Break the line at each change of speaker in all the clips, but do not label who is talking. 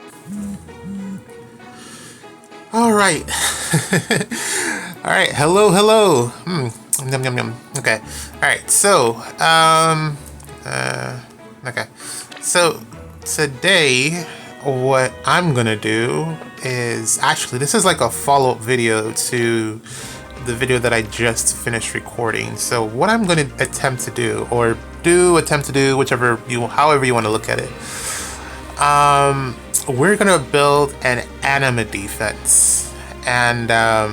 All right. All right. Hello, hello. Yum, yum, yum. Okay. All right. Okay. So today, what I'm gonna do is actually this is like a follow-up video to the video that I just finished recording. So what I'm gonna attempt to do, or attempt to do, however you want to look at it. We're gonna build an Anima defense, and I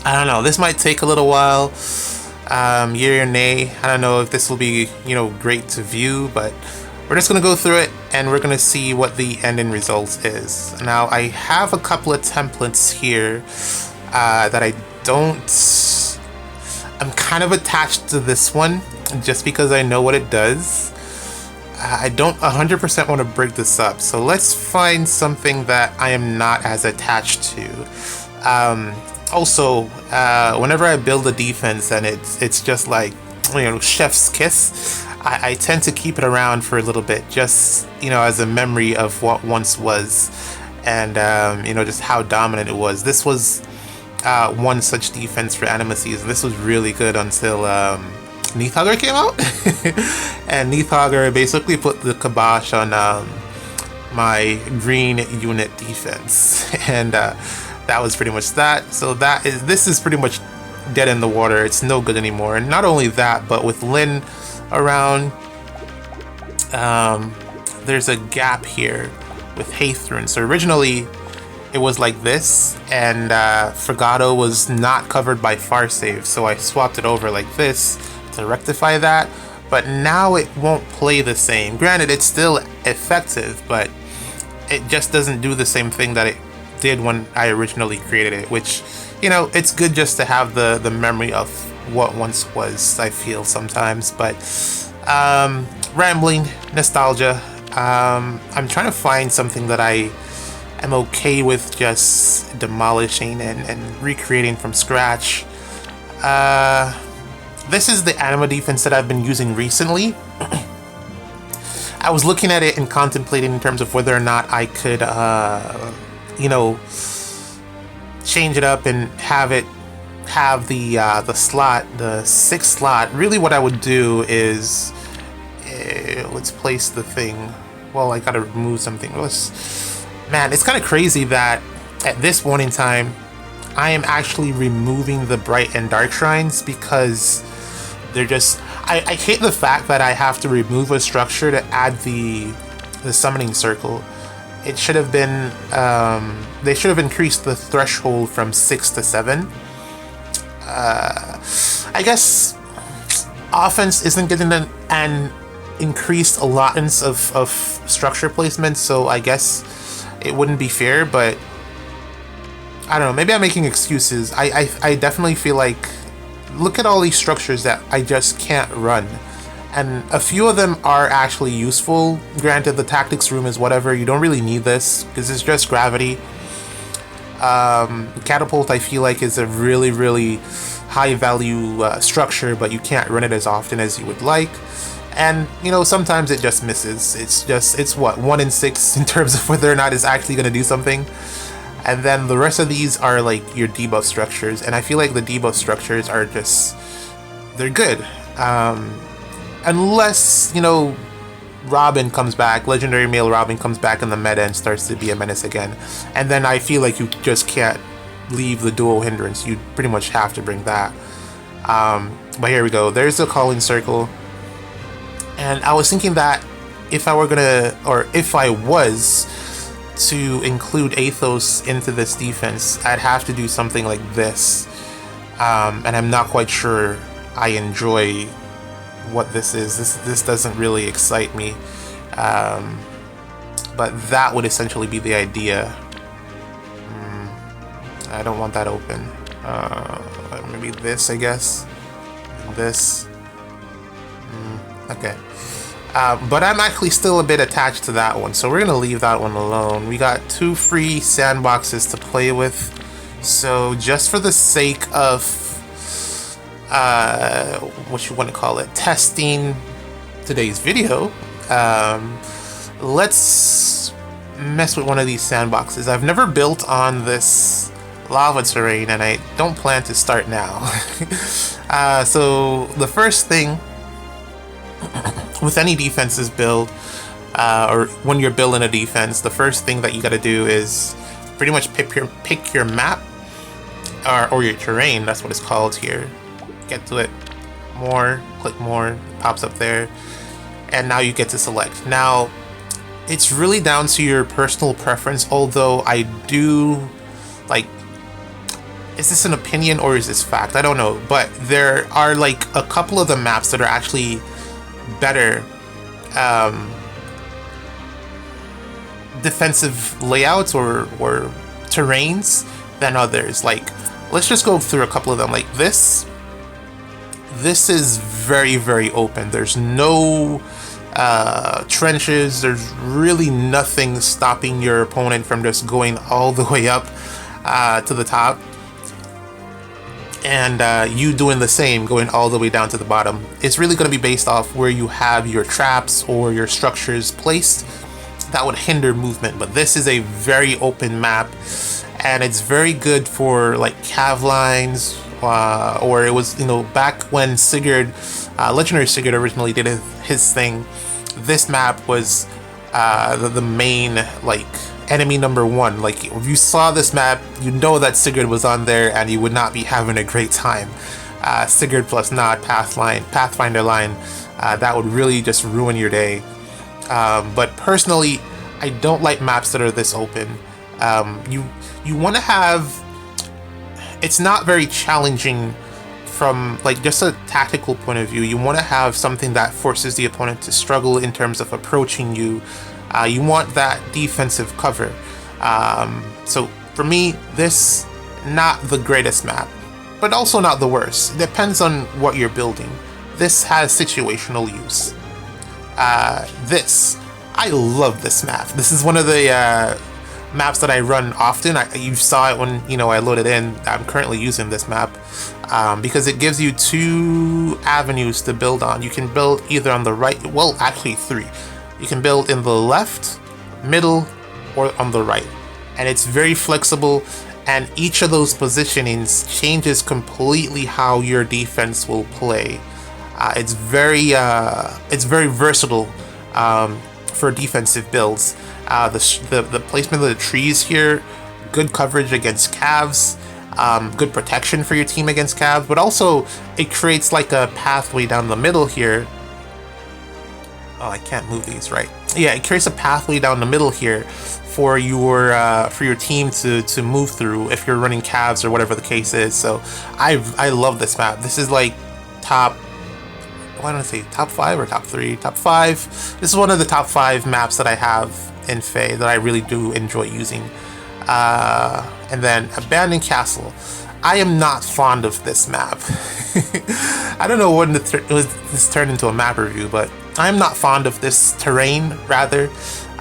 don't know. This might take a little while. Yay or nay. I don't know if this will be great to view, but we're just gonna go through it and we're gonna see what the ending result is. Now I have a couple of templates here that I don't. I'm kind of attached to this one just because I know what it does. I don't 100% want to break this up, so let's find something that I am not as attached to. Also, whenever I build a defense and it's just like, chef's kiss, I tend to keep it around for a little bit, just, as a memory of what once was, and, just how dominant it was. This was one such defense for Anima season. This was really good until Ather came out. And Ather basically put the kibosh on my green unit defense. And that was pretty much that. So this is pretty much dead in the water. It's no good anymore. And not only that, but with Lynn around, there's a gap here with Ather. So originally it was like this, and Fregato was not covered by far save, so I swapped it over like this to rectify that. But now it won't play the same. Granted, it's still effective, but it just doesn't do the same thing that it did when I originally created it, which, it's good just to have the memory of what once was, I feel sometimes. But rambling, nostalgia. I'm trying to find something that I am okay with just demolishing and recreating from scratch. This is the Anima defense that I've been using recently. I was looking at it and contemplating in terms of whether or not I could, change it up and have the slot, the 6th slot. Really, what I would do is, let's place the thing. Well, I gotta remove something. Man, it's kind of crazy that at this point in time, I am actually removing the bright and dark shrines because they're just. I hate the fact that I have to remove a structure to add the summoning circle. It should have been. They should have increased the threshold from 6 to 7. I guess offense isn't getting an increased allotments of structure placement, so I guess it wouldn't be fair. But I don't know, maybe I'm making excuses. I definitely feel like, look at all these structures that I just can't run. And a few of them are actually useful. Granted, the tactics room is whatever. You don't really need this because it's just gravity. Catapult, I feel like, is a really, really high value structure, but you can't run it as often as you would like. And, sometimes it just misses. It's what, 1 in 6 in terms of whether or not it's actually going to do something. And then the rest of these are like your debuff structures, and I feel like the debuff structures are just, they're good. Unless, Robin comes back, legendary male Robin comes back in the meta and starts to be a menace again. And then I feel like you just can't leave the dual hindrance. You pretty much have to bring that. But here we go. There's the calling circle. And I was thinking that if I was to include Athos into this defense, I'd have to do something like this. And I'm not quite sure I enjoy what this is. This doesn't really excite me. But that would essentially be the idea. I don't want that open. Maybe this, I guess. This. Okay. But I'm actually still a bit attached to that one, so we're gonna leave that one alone. We got 2 free sandboxes to play with, so just for the sake of what you want to call it, testing today's video, let's mess with one of these sandboxes. I've never built on this lava terrain, and I don't plan to start now. So the first thing with any defenses build, or when you're building a defense, the first thing that you got to do is pretty much pick your map, or your terrain. That's what it's called here. Get to it. More, click more, pops up there, and now you get to select. Now, it's really down to your personal preference, although I do, like, is this an opinion or is this fact? I don't know, but there are like a couple of the maps that are actually better defensive layouts or terrains than others. Like, let's just go through a couple of them. Like this is very, very open. There's no trenches. There's really nothing stopping your opponent from just going all the way up to the top, and you doing the same, going all the way down to the bottom. It's really going to be based off where you have your traps or your structures placed that would hinder movement. But this is a very open map, and it's very good for like cav lines, or it was, you know, back when Sigurd, Legendary Sigurd originally did his thing. This map was the main, like, enemy number one. Like, if you saw this map, you know that Sigurd was on there, and you would not be having a great time. Sigurd plus Nod Pathfinder line, that would really just ruin your day. But personally, I don't like maps that are this open. You want to have, it's not very challenging from like just a tactical point of view. You want to have something that forces the opponent to struggle in terms of approaching you. You want that defensive cover. So for me, this, not the greatest map, but also not the worst. It depends on what you're building. This has situational use. I love this map. This is one of the maps that I run often. You saw it when, you know, I loaded in. I'm currently using this map because it gives you two avenues to build on. You can build either on the right, well, actually three. You can build in the left, middle, or on the right. And it's very flexible, and each of those positionings changes completely how your defense will play. It's very versatile for defensive builds. The placement of the trees here, good coverage against calves, good protection for your team against calves, but also it creates like a pathway down the middle here. Oh, I can't move these, right? Yeah, it creates a pathway down the middle here for your team to move through if you're running calves or whatever the case is. So I love this map. This is like top, why don't I say top 5 or top 3? Top 5. This is one of the top 5 maps that I have in Fae that I really do enjoy using. And then Abandoned Castle. I am not fond of this map. I don't know when this turned into a map review, but I'm not fond of this terrain, rather.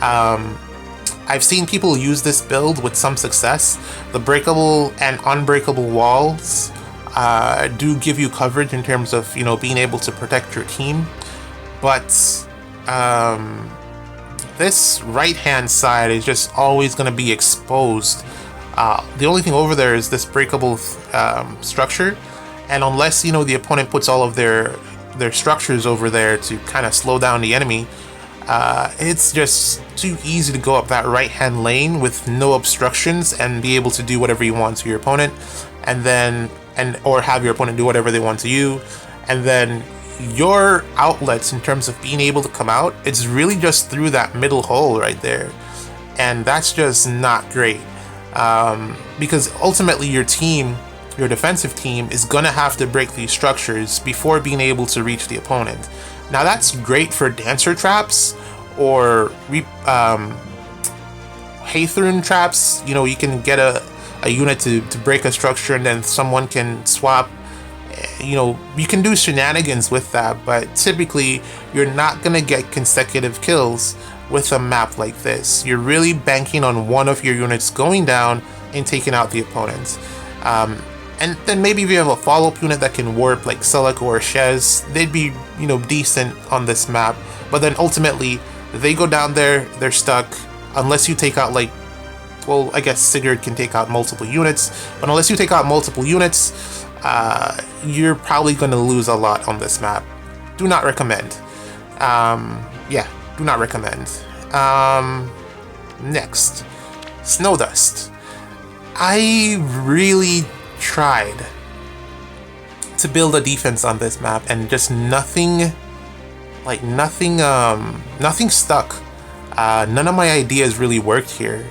I've seen people use this build with some success. The breakable and unbreakable walls do give you coverage in terms of, you know, being able to protect your team, but this right-hand side is just always going to be exposed. The only thing over there is this breakable structure, and unless, you know, the opponent puts all of their structures over there to kind of slow down the enemy, it's just too easy to go up that right-hand lane with no obstructions and be able to do whatever you want to your opponent, or have your opponent do whatever they want to you, and then your outlets in terms of being able to come out, it's really just through that middle hole right there, and that's just not great, because ultimately your defensive team is gonna have to break these structures before being able to reach the opponent. Now that's great for dancer traps or Hathorn traps. You know, you can get a unit to break a structure and then someone can swap. You know, you can do shenanigans with that, but typically you're not gonna get consecutive kills with a map like this. You're really banking on one of your units going down and taking out the opponent. And then maybe if you have a follow-up unit that can warp, like Selek or Shez, they'd be, you know, decent on this map. But then ultimately, they go down there, they're stuck. unless you take out like, well, I guess Sigurd can take out multiple units, but unless you take out multiple units, you're probably going to lose a lot on this map. Do not recommend. Yeah, do not recommend. Next, Snow Dust. I really tried to build a defense on this map, and just nothing stuck. None of my ideas really worked here.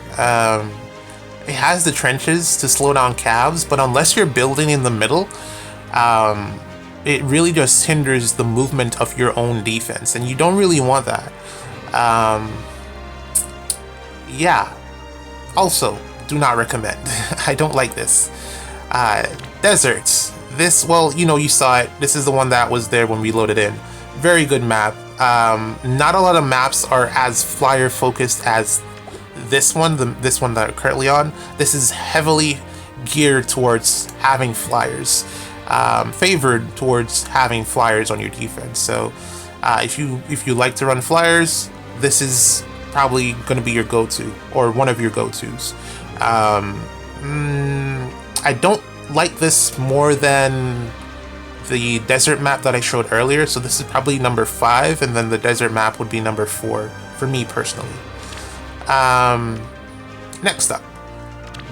It has the trenches to slow down calves, but unless you're building in the middle, it really just hinders the movement of your own defense, and you don't really want that. Yeah. Also, do not recommend. I don't like this. Deserts. This, well, you know, you saw it. This is the one that was there when we loaded in. Very good map. Not a lot of maps are as flyer focused as this one, this one that I'm currently on. This is heavily geared towards having flyers, favored towards having flyers on your defense. So if you like to run flyers, this is probably going to be your go-to, or one of your go-tos. I don't like this more than the desert map that I showed earlier, so this is probably number 5, and then the desert map would be number 4 for me personally. Next up,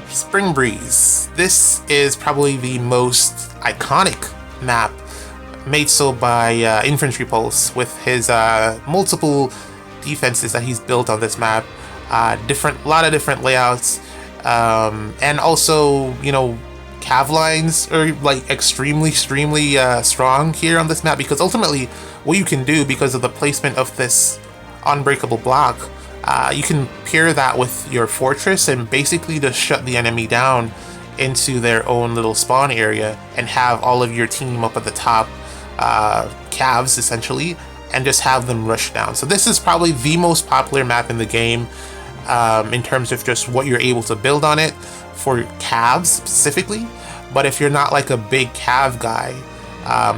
Spring Breeze. This is probably the most iconic map made so by Infantry Pulse, with his multiple defenses that he's built on this map. A lot of different layouts, and also, you know, cav lines are like extremely strong here on this map, because ultimately what you can do, because of the placement of this unbreakable block, you can pair that with your fortress and basically just shut the enemy down into their own little spawn area, and have all of your team up at the top, calves essentially, and just have them rush down. So this is probably the most popular map in the game, in terms of just what you're able to build on it for calves specifically. But if you're not like a big cav guy,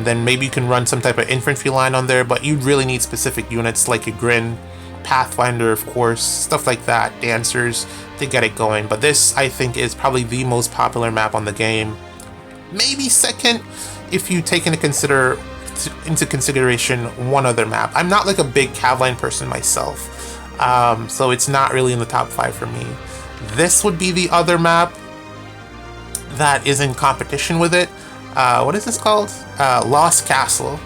then maybe you can run some type of infantry line on there, but you really need specific units like a Grin, Pathfinder, of course, stuff like that, Dancers, to get it going. But this, I think, is probably the most popular map on the game. Maybe second if you take into consideration one other map. I'm not like a big cav line person myself, so it's not really in the top 5 for me. This would be the other map that is in competition with it. What is this called? Lost Castle.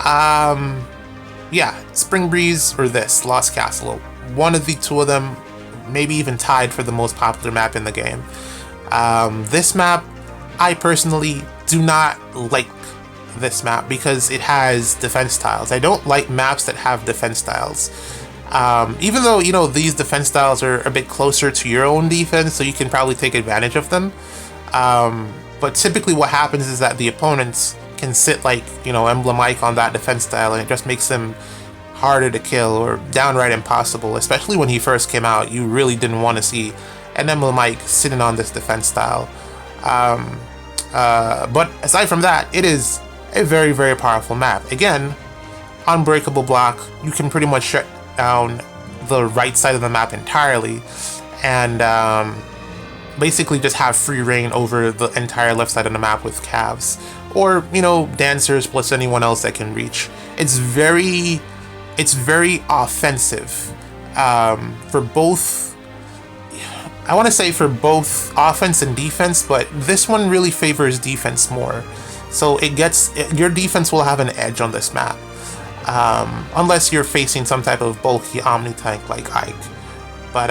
Yeah, Spring Breeze or this, Lost Castle. One of the two of them, maybe even tied for the most popular map in the game. This map, I personally do not like this map because it has defense tiles. I don't like maps that have defense tiles. Even though, you know, these defense styles are a bit closer to your own defense, so you can probably take advantage of them. But typically what happens is that the opponents can sit like, you know, Emblem Ike on that defense style, and it just makes them harder to kill or downright impossible. Especially when he first came out, you really didn't want to see an Emblem Ike sitting on this defense style. But aside from that, it is a very powerful map. Again, unbreakable block. You can pretty much shut down the right side of the map entirely, and basically just have free reign over the entire left side of the map with calves, or, you know, Dancers plus anyone else that can reach. It's very offensive, for both, I want to say for both offense and defense, but this one really favors defense more. So your defense will have an edge on this map, unless you're facing some type of bulky Omni tank like Ike. But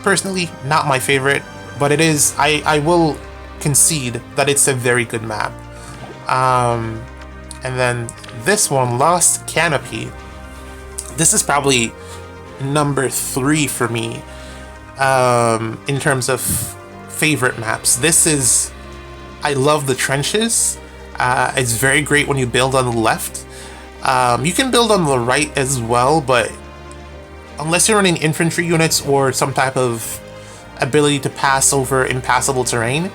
personally, not my favorite, but it is, I will concede that it's a very good map. And then this one, Lost Canopy. This is probably number 3 for me, in terms of favorite maps. This is, I love the trenches. It's very great when you build on the left. You can build on the right as well, but unless you're running infantry units or some type of ability to pass over impassable terrain,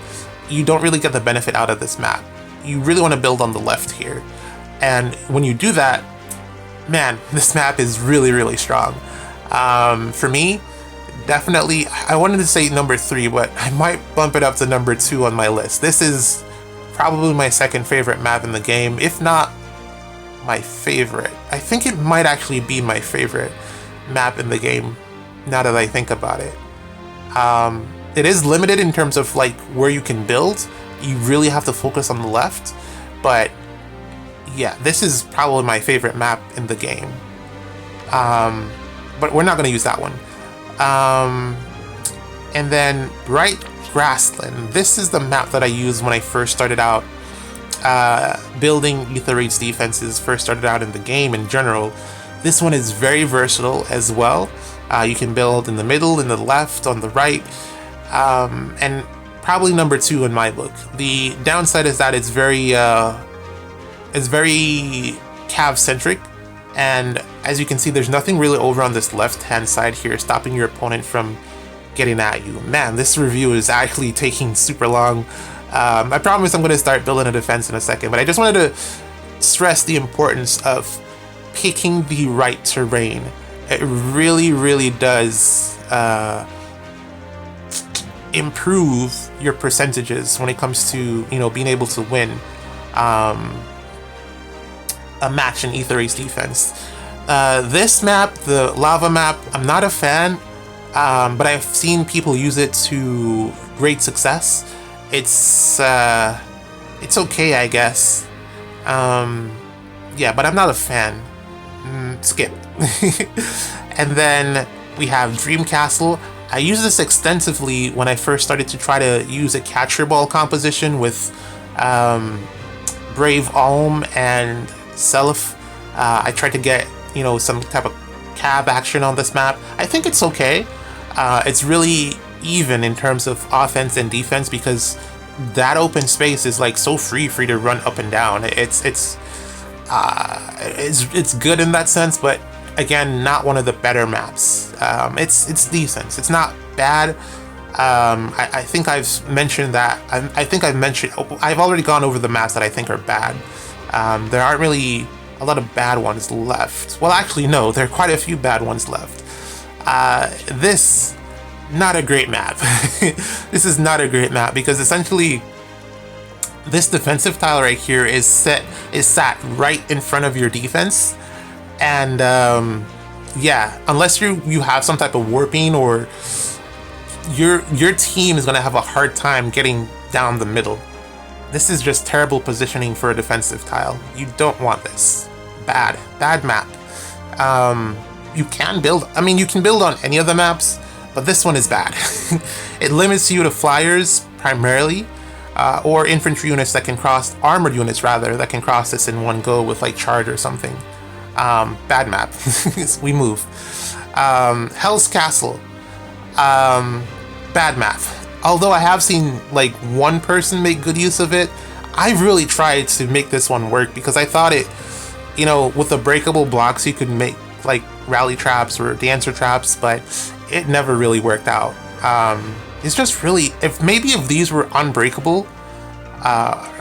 you don't really get the benefit out of this map. You really want to build on the left here. And when you do that, man, this map is really strong. For me, Definitely, I wanted to say number 3, but I might bump it up to number 2 on my list. This is probably my second favorite map in the game, if not my favorite. I think it might actually be my favorite map in the game, now that I think about it. It is limited in terms of like where you can build. You really have to focus on the left, but yeah, this is probably my favorite map in the game. But we're not going to use that one. And then Bright Grassland. This is the map that I used when I first started out building Ether Raid's defenses, first started out in the game in general. This one is very versatile as well. You can build in the middle, in the left, on the right, and probably number 2 in my book. The downside is that it's very cav centric, and as you can see, there's nothing really over on this left hand side here stopping your opponent from getting at you. Man, this review is actually taking super long. I promise I'm going to start building a defense in a second, but I just wanted to stress the importance of picking the right terrain. It really does improve your percentages when it comes to, you know, being able to win a match in Ether Raid's defense. This map, the lava map, I'm not a fan, but I've seen people use it to great success. It's okay, I guess. Yeah, but I'm not a fan. Skip. And then we have Dream Castle. I used this extensively when I first started to try to use a catcher ball composition with Brave Alm and Self. I tried to get, you know, some type of cav action on this map. I think it's okay. It's really even in terms of offense and defense because that open space is like so free to run up and down. It's good in that sense, but again, not one of the better maps. It's decent. It's not bad. I think I've mentioned that. I've already gone over the maps that I think are bad. There aren't really a lot of bad ones left. Well, actually, no, there are quite a few bad ones left. This, not a great map. This is not a great map because essentially this defensive tile right here is sat right in front of your defense, and yeah, unless you have some type of warping, or your team is gonna have a hard time getting down the middle. This is just terrible positioning for a defensive tile. You don't want this. Bad map. You can build, I mean, you can build on any of the maps, but this one is bad. It limits you to flyers primarily, or infantry units that can cross, armored units rather, that can cross this in one go with like charge or something. Bad map. We move. Hell's Castle. Bad map. Although I have seen like one person make good use of it, I really tried to make this one work because I thought it, you know, with the breakable blocks you could make like rally traps or dancer traps, but it never really worked out. It's just really, if these were unbreakable,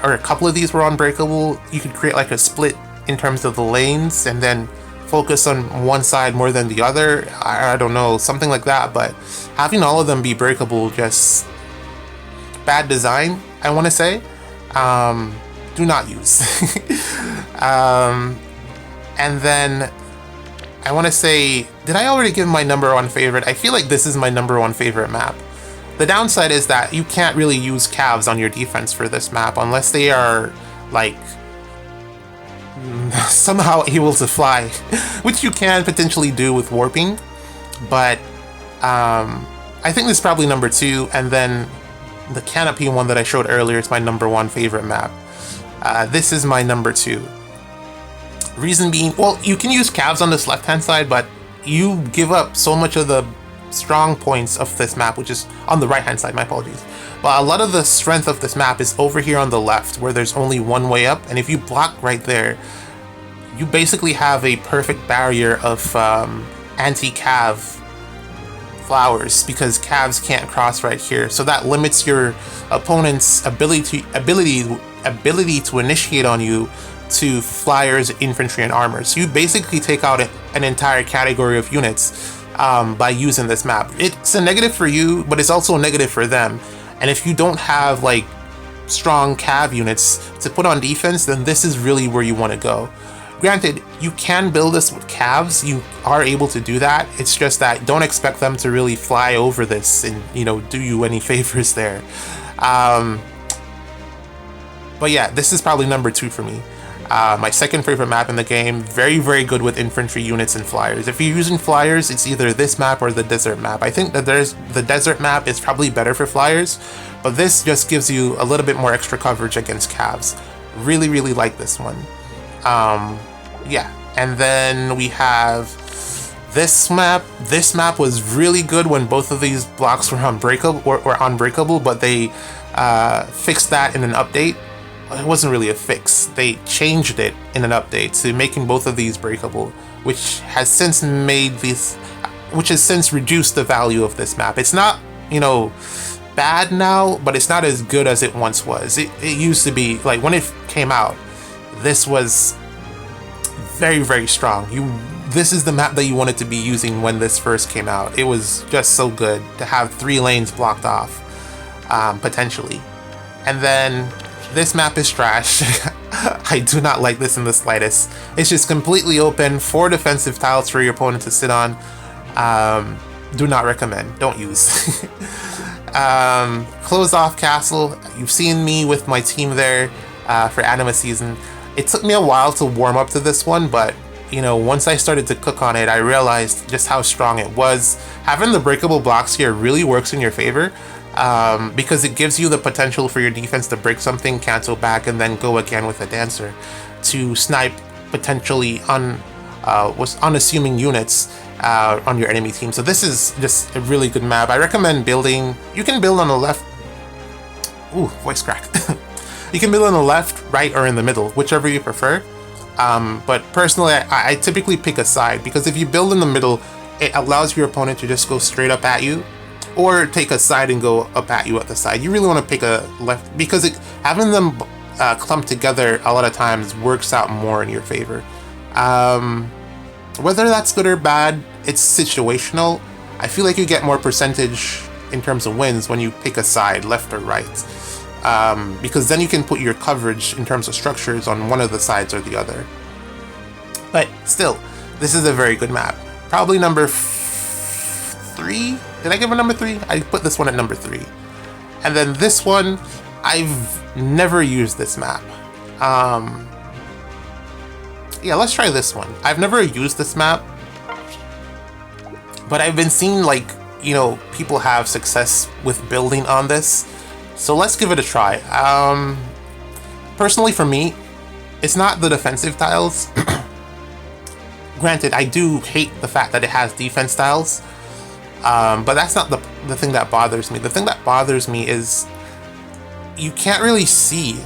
or a couple of these were unbreakable, you could create like a split in terms of the lanes and then focus on one side more than the other. I don't know, something like that, but having all of them be breakable, just bad design, I want to say. Do not use. And then I want to say, did I already give my number 1 favorite? I feel like this is my number 1 favorite map. The downside is that you can't really use calves on your defense for this map unless they are like somehow able to fly, which you can potentially do with warping, but I think this is probably number 2, and then the canopy one that I showed earlier is my number 1 favorite map. This is my number 2. Reason being, well, you can use calves on this left hand side, but you give up so much of the strong points of this map, which is on the right hand side, my apologies. But a lot of the strength of this map is over here on the left, where there's only one way up, and if you block right there, you basically have a perfect barrier of anti-cav flowers, because calves can't cross right here, so that limits your opponent's ability to initiate on you to flyers, infantry, and armor. So you basically take out an entire category of units by using this map. It's a negative for you, but it's also a negative for them. And if you don't have like strong cav units to put on defense, then this is really where you want to go. Granted, you can build this with cavs, you are able to do that. It's just that don't expect them to really fly over this and, you know, do you any favors there. But yeah, this is probably number 2 for me. My second favorite map in the game. Very, very good with infantry units and flyers. If you're using flyers, it's either this map or the desert map. I think that the desert map is probably better for flyers, but this just gives you a little bit more extra coverage against cavs. Really, really like this one. Yeah, and then we have this map. This map was really good when both of these blocks were unbreakable, but they fixed that in an update. It wasn't really a fix. They changed it in an update to making both of these breakable, which has since reduced the value of this map. It's not, you know, bad now, but it's not as good as it once was. It used to be, like, when it came out, this was very, very strong. This is the map that you wanted to be using when this first came out. It was just so good to have 3 lanes blocked off, potentially. And then this map is trash. I do not like this in the slightest. It's just completely open, 4 defensive tiles for your opponent to sit on. Do not recommend. Don't use. Close off castle. You've seen me with my team there for Anima season. It took me a while to warm up to this one, but you know, once I started to cook on it, I realized just how strong it was. Having the breakable blocks here really works in your favor, because it gives you the potential for your defense to break something, cancel back, and then go again with a dancer to snipe potentially unassuming units on your enemy team. So this is just a really good map. I recommend building. You can build on the left. Ooh, voice crack. You can build on the left, right, or in the middle, whichever you prefer. But personally, I typically pick a side, because if you build in the middle, it allows your opponent to just go straight up at you, or take a side and go up at you at the side. You really want to pick a left, because having them clump together a lot of times works out more in your favor. Whether that's good or bad, it's situational. I feel like you get more percentage in terms of wins when you pick a side, left or right. Because then you can put your coverage in terms of structures on one of the sides or the other. But still, this is a very good map. Probably number 3? Did I give it number 3? I put this one at number 3. And then this one, I've never used this map. Yeah, let's try this one. I've never used this map, but I've been seeing, like, you know, people have success with building on this. So let's give it a try. Personally, for me, it's not the defensive tiles. Granted, I do hate the fact that it has defense tiles, but that's not the thing that bothers me. The thing that bothers me is you can't really see.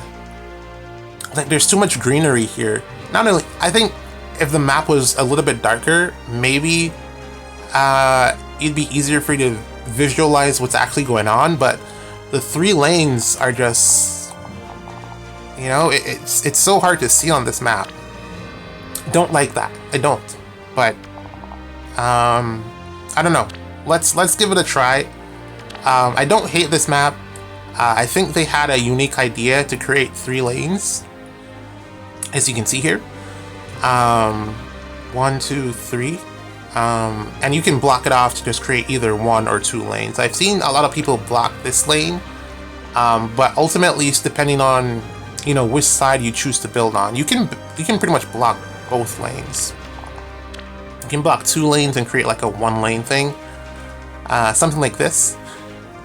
Like, there's too much greenery here. Not only, I think if the map was a little bit darker, maybe it'd be easier for you to visualize what's actually going on, but the 3 lanes are just, you know, it's so hard to see on this map. Don't like that. I don't. But I don't know. Let's give it a try. I don't hate this map. I think they had a unique idea to create 3 lanes, as you can see here. 1, 2, 3. And you can block it off to just create either 1 or 2 lanes. I've seen a lot of people block this lane, but ultimately it's depending on, you know, which side you choose to build on. You can pretty much block both lanes. You can block 2 lanes and create like a 1 lane thing, something like this.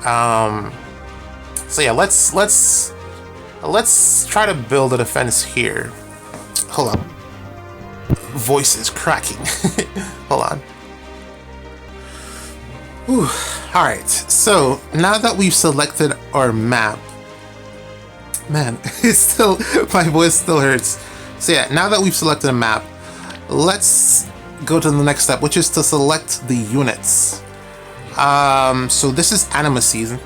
So yeah, let's try to build a defense here. Hold on. Voice is cracking. Hold on. Whew. Alright, so now that we've selected our map, man, it's still, my voice still hurts. So yeah, now that we've selected a map, let's go to the next step, which is to select the units. So this is Anima season.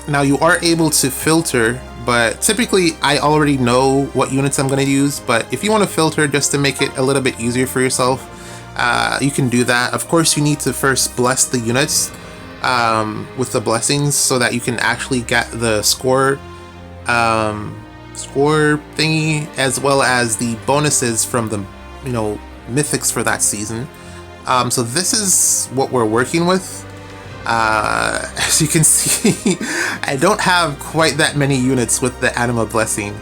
Now you are able to filter, but typically I already know what units I'm going to use, but if you want to filter just to make it a little bit easier for yourself, You can do that. Of course, you need to first bless the units with the blessings so that you can actually get the score thingy, as well as the bonuses from the mythics for that season. So this is what we're working with. As you can see, I don't have quite that many units with the Anima blessing.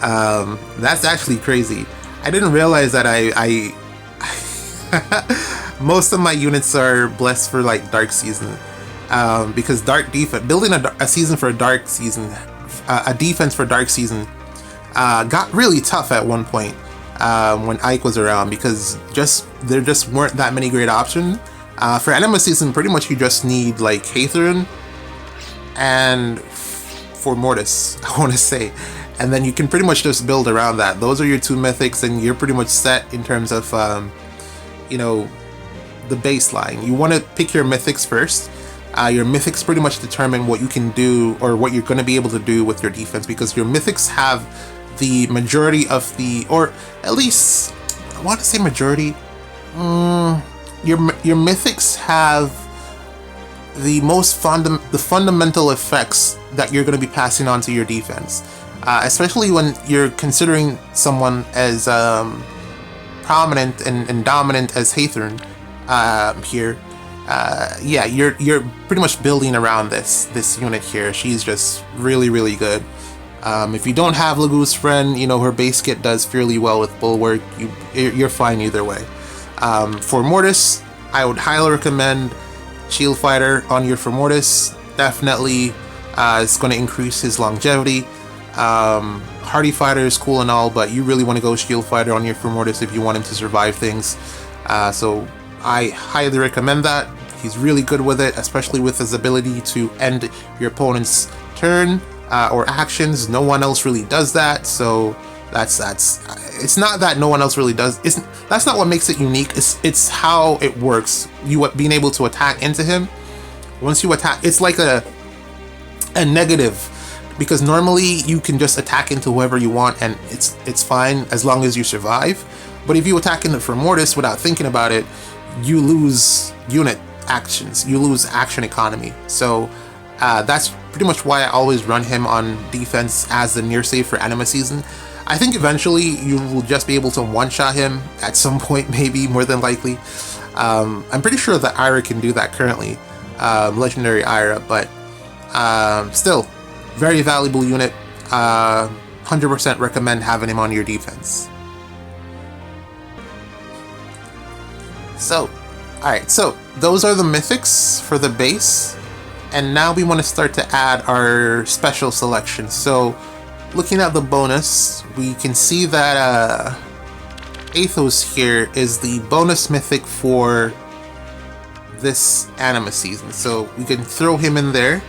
That's actually crazy. I didn't realize that I most of my units are blessed for like dark season, because dark defense, building a season for a dark season, a defense for dark season, got really tough at one point when Ike was around, because there just weren't that many great options. For Anima season, pretty much you just need like Ather and for Mortis, I want to say, and then you can pretty much just build around that. Those are your two mythics, and you're pretty much set in terms of the baseline. You want to pick your mythics first. Your mythics pretty much determine what you can do, or what you're going to be able to do with your defense, because your mythics have the majority of the, or at least I want to say majority. Your mythics have the most fundamental effects that you're going to be passing on to your defense, especially when you're considering someone as prominent and dominant as Ather here. Yeah, you're pretty much building around this unit here. She's just really good. If you don't have Lagu's friend, her base kit does fairly well with Bulwark. You're fine either way. For Mortis, I would highly recommend Shield Fighter on your Mortis. Definitely, it's going to increase his longevity. Hardy Fighter is cool and all, but you really want to go Shield Fighter on your Mortis if you want him to survive things. So I highly recommend that. He's really good with it, especially with his ability to end your opponent's turn or actions. No one else really does that, so that's it's not that no one else really does. That's not what makes it unique. It's how it works. You being able to attack into him. Once you attack, it's like a negative, because normally you can just attack into whoever you want and it's fine as long as you survive. But if you attack into for Mortis without thinking about it, you lose unit actions. You lose action economy. So that's pretty much why I always run him on defense as the near save for Anima season. I think eventually you will just be able to one-shot him at some point, maybe, more than likely. I'm pretty sure that Ira can do that currently, Legendary Ira, but still, very valuable unit. 100% recommend having him on your defense. So, alright, so those are the mythics for the base, and now we want to start to add our special selections. So, looking at the bonus, we can see that Athos here is the bonus mythic for this Anima season. So we can throw him in there.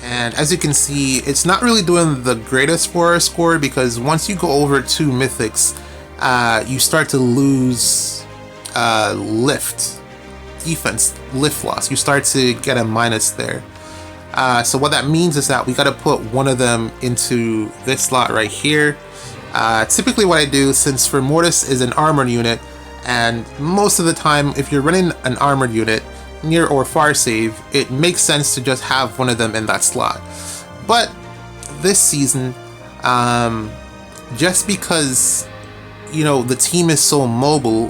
And as you can see, it's not really doing the greatest for our score, because once you go over 2 mythics, you start to lose defense lift loss. You start to get a minus there. So what that means is that we got to put one of them into this slot right here. Typically what I do, since for Mortis is an armored unit, and most of the time if you're running an armored unit, near or far save, it makes sense to just have one of them in that slot. But this season, just because the team is so mobile,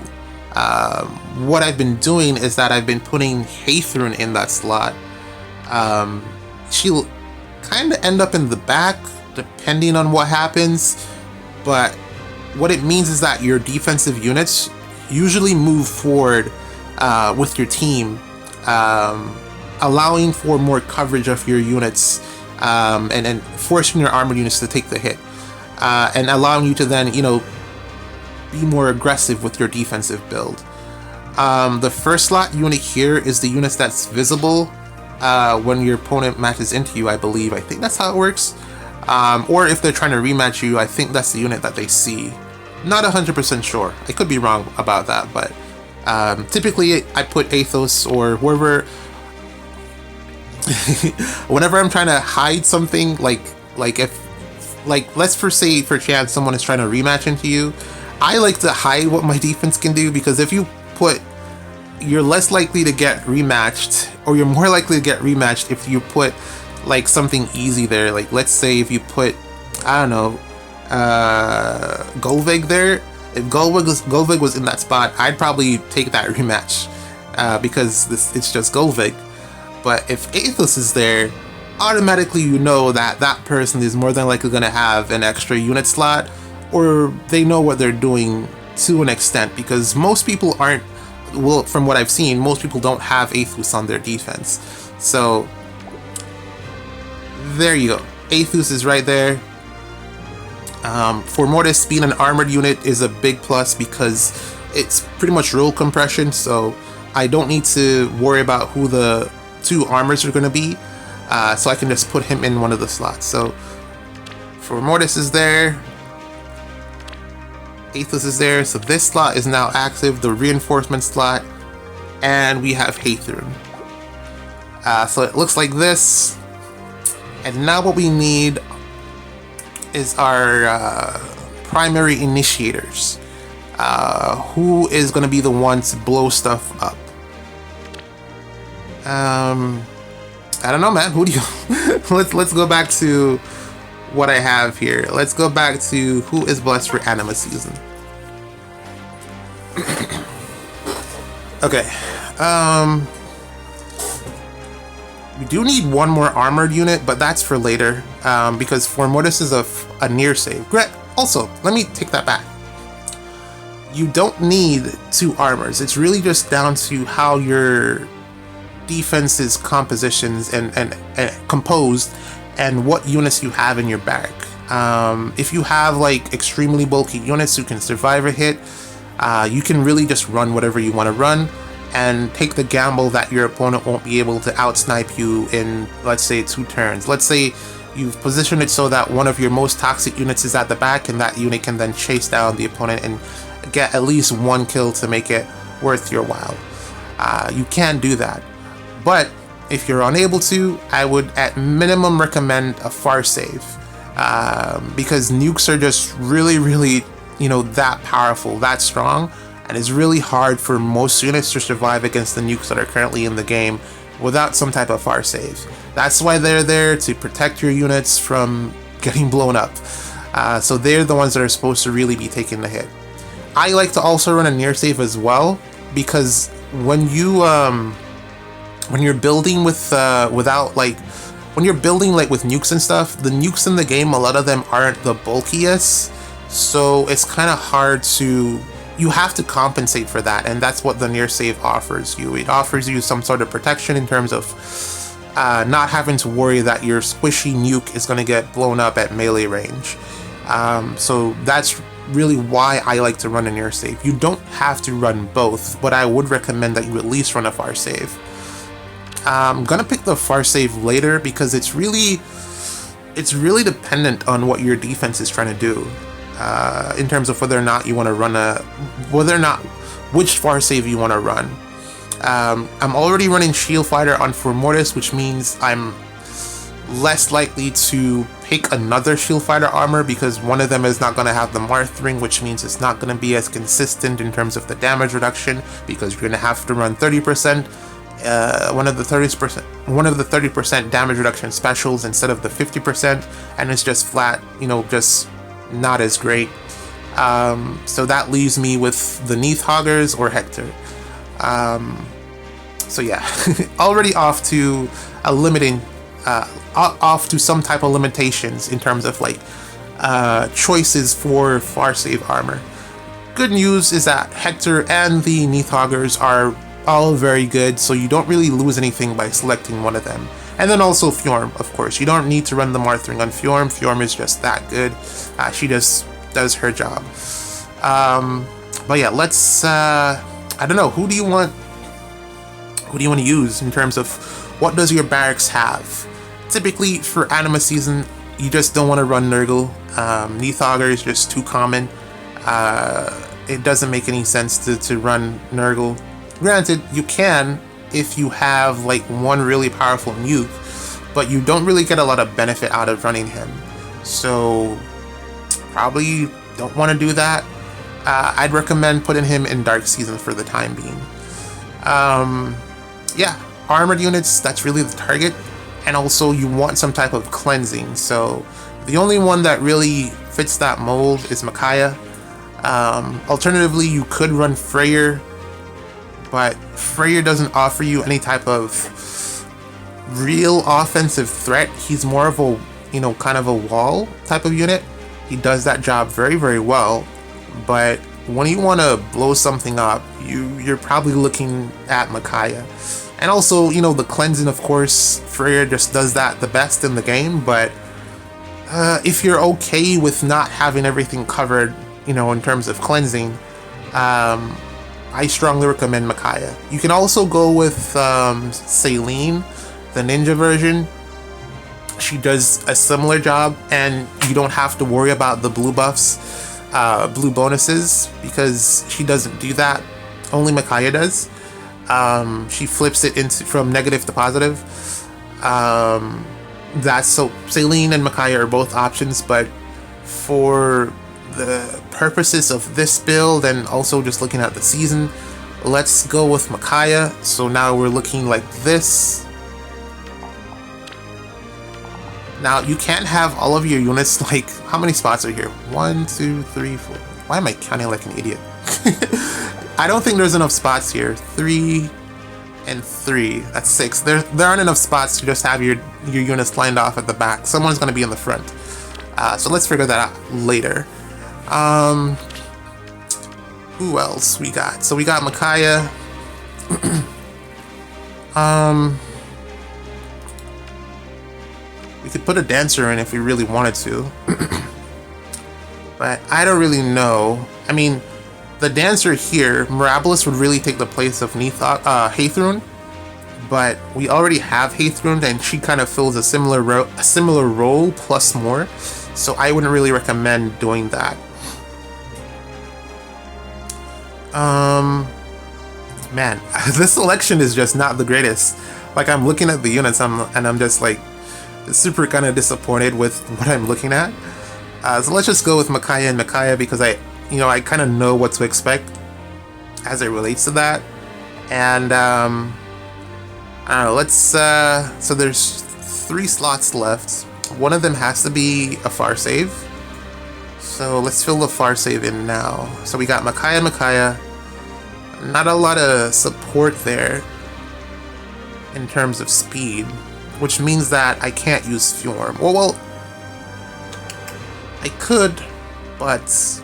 what I've been doing is that I've been putting Ather in that slot. She'll kind of end up in the back depending on what happens, but what it means is that your defensive units usually move forward with your team, allowing for more coverage of your units, and forcing your armored units to take the hit, and allowing you to then be more aggressive with your defensive build. The first slot unit here is the units that's visible when your opponent matches into you, I believe. I think that's how it works. Or if they're trying to rematch you, I think that's the unit that they see. Not 100% sure. I could be wrong about that, but typically I put Athos or whoever. Whenever I'm trying to hide something, like let's for chance someone is trying to rematch into you, I like to hide what my defense can do, because if you put, you're less likely to get rematched, or you're more likely to get rematched if you put like something easy there. Like let's say if you put, I don't know, Golvig there. If Golvig was in that spot, I'd probably take that rematch, because it's just Golvig. But if Athos is there, automatically you know that that person is more than likely going to have an extra unit slot, or they know what they're doing to an extent, because most people aren't, well, from what I've seen, most people don't have Athos on their defense. So there you go. Athos is right there. For Mortis, being an armored unit is a big plus because it's pretty much roll compression, so I don't need to worry about who the two armors are going to be, so I can just put him in one of the slots. So for Mortis is there, Athos is there, so this slot is now active, the reinforcement slot, and we have Ather. So it looks like this, and now what we need is our primary initiators. Who is going to be the one to blow stuff up? I don't know, man. Who do you? let's go back to what I have here. Let's go back to who is blessed for Anima season. Okay. We do need one more armored unit, but that's for later, because Mortis is a near save. Also, let me take that back. You don't need two armors. It's really just down to how your defense's compositions and composed, and what units you have in your barrack. If you have like extremely bulky units who can survive a hit, you can really just run whatever you want to run, and take the gamble that your opponent won't be able to outsnipe you in, let's say, 2 turns. Let's say you've positioned it so that one of your most toxic units is at the back, and that unit can then chase down the opponent and get at least 1 kill to make it worth your while. You can do that. But if you're unable to, I would at minimum recommend a far save, because nukes are just really, really, that powerful, that strong. And it's really hard for most units to survive against the nukes that are currently in the game without some type of far save. That's why they're there, to protect your units from getting blown up. So they're the ones that are supposed to really be taking the hit. I like to also run a near save as well, because when you're building with when you're building with nukes and stuff, the nukes in the game, a lot of them aren't the bulkiest, so it's kind of hard to. You have to compensate for that, and that's what the near save offers you. It offers you some sort of protection in terms of not having to worry that your squishy nuke is going to get blown up at melee range. So that's really why I like to run a near save. You don't have to run both, but I would recommend that you at least run a far save. I'm going to pick the far save later, because it's really dependent on what your defense is trying to do. In terms of whether or not you want to run which far save you want to run. I'm already running Shield Fighter on Mortis, which means I'm less likely to pick another Shield Fighter armor, because one of them is not going to have the Marthring, which means it's not going to be as consistent in terms of the damage reduction, because you're going to have to run 30%, one of the 30% damage reduction specials instead of the 50%, and it's just flat, just not as great. So that leaves me with the Neathhoggers or Hector. So yeah, already off to a limiting, off to some type of limitations in terms of choices for far save armor. Good news is that Hector and the Neathhoggers are all very good, so you don't really lose anything by selecting one of them. And then also Fjorm, of course. You don't need to run the Marthring on Fjorm. Fjorm is just that good. She just does her job. But yeah, let's. I don't know. Who do you want to use in terms of what does your barracks have? Typically for Anima season, you just don't want to run Nurgle. Neathhogger is just too common. It doesn't make any sense to run Nurgle. Granted, you can if you have one really powerful nuke, but you don't really get a lot of benefit out of running him. So probably don't want to do that. I'd recommend putting him in Dark Season for the time being. Yeah, armored units, that's really the target. And also you want some type of cleansing. So the only one that really fits that mold is Micaiah. Alternatively, you could run Freyr, but Freyr doesn't offer you any type of real offensive threat. He's more of a, you know, kind of a wall type of unit. He does that job very, very well, but when you want to blow something up, you're probably looking at Micaiah. And also, you know, the cleansing, of course, Freyr just does that the best in the game, but if you're okay with not having everything covered, you know, in terms of cleansing, I strongly recommend Micaiah. You can also go with Celine, the ninja version. She does a similar job, and you don't have to worry about the blue buffs, blue bonuses, because she doesn't do that. Only Micaiah does. She flips it into from negative to positive. That's so Celine and Micaiah are both options, but for the purposes of this build and also just looking at the season, let's go with Micaiah. So now we're looking like this. Now you can't have all of your units, like, how many spots are here? 1, 2, 3, 4. Why am I counting like an idiot? I don't think there's enough spots here. 3 and 3. That's 6. There aren't enough spots to just have your units lined off at the back. Someone's going to be in the front. So let's figure that out later. Who else we got? So we got Micaiah. We could put a dancer in if we really wanted to. But I don't really know. I mean, the dancer here, Mirabilis would really take the place of Hathrun, but we already have Hathrun, and she kind of fills a similar role plus more, so I wouldn't really recommend doing that. Man, this selection is just not the greatest. Like, I'm looking at the units and I'm just like super kind of disappointed with what I'm looking at. So let's just go with Micaiah and Micaiah, because I kind of know what to expect as it relates to that. And I don't know, let's so there's 3 slots left. One of them has to be a far save, so let's fill the far save in now. So we got Micaiah. Not a lot of support there in terms of speed, which means that I can't use Fjorm. Well, I could, but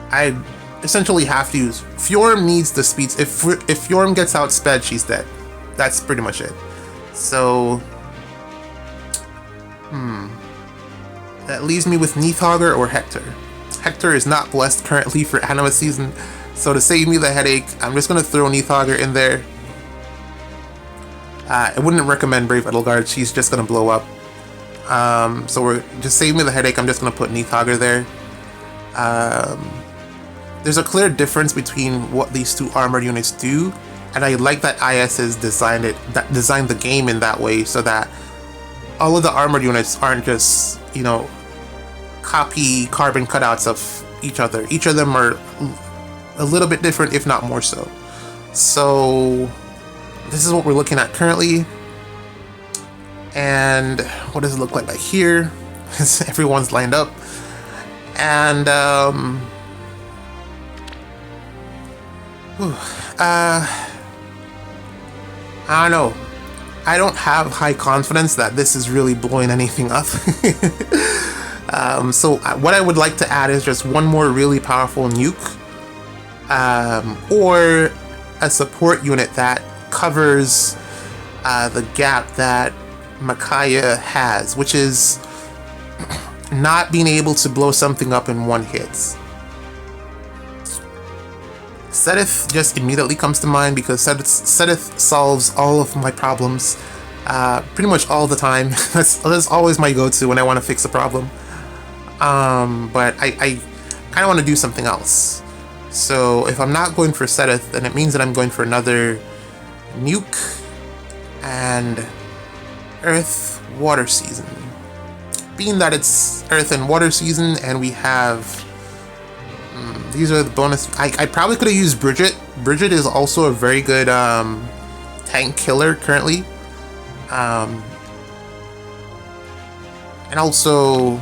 I essentially have to use Fjorm. Needs the speeds. If Fjorm gets outsped, she's dead. That's pretty much it. So that leaves me with Neathauger or Hector. Hector is not blessed currently for Anima season, so to save me the headache, I'm just gonna throw Neathauger in there. I wouldn't recommend Brave Edelgard. She's just gonna blow up. So we're just save me the headache. I'm just gonna put Neathauger there. There's a clear difference between what these 2 armored units do, and I like that IS has designed the game in that way, so that all of the armored units aren't just, you know, copy carbon cutouts of each other. Each of them are a little bit different, if not more so. So this is what we're looking at currently. And what does it look like here? Everyone's lined up. And I don't know. I don't have high confidence that this is really blowing anything up. So what I would like to add is just one more really powerful nuke, or a support unit that covers the gap that Micaiah has, which is not being able to blow something up in one hit. Seteth just immediately comes to mind, because Seteth solves all of my problems pretty much all the time. That's always my go-to when I want to fix a problem. But I kind of want to do something else. So if I'm not going for Seteth, then it means that I'm going for another nuke and Earth Water Season. Being that it's Earth and Water Season, and we have these are the bonus. I probably could have used Bridget. Bridget is also a very good tank killer currently. And also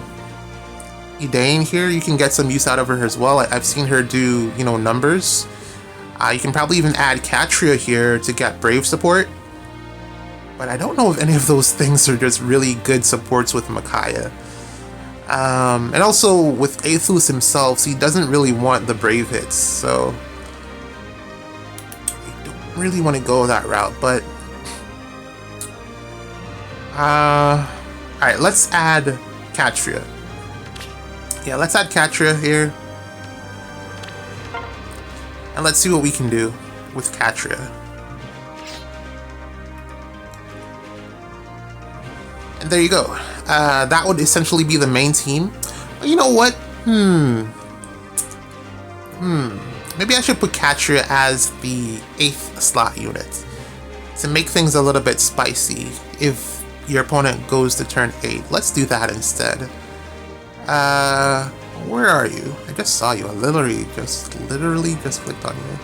Edane here, you can get some use out of her as well. I've seen her do, you know, numbers. You can probably even add Katria here to get Brave support. But I don't know if any of those things are just really good supports with Micaiah. And also with Aethus himself, he doesn't really want the Brave hits, so I don't really want to go that route, but alright, let's add Katria. Yeah, let's add Katria here. And let's see what we can do with Katria. And there you go. That would essentially be the main team. But you know what? Maybe I should put Katria as the 8th slot unit to make things a little bit spicy if your opponent goes to turn 8. Let's do that instead. Where are you? I just saw you. I literally just clicked on you.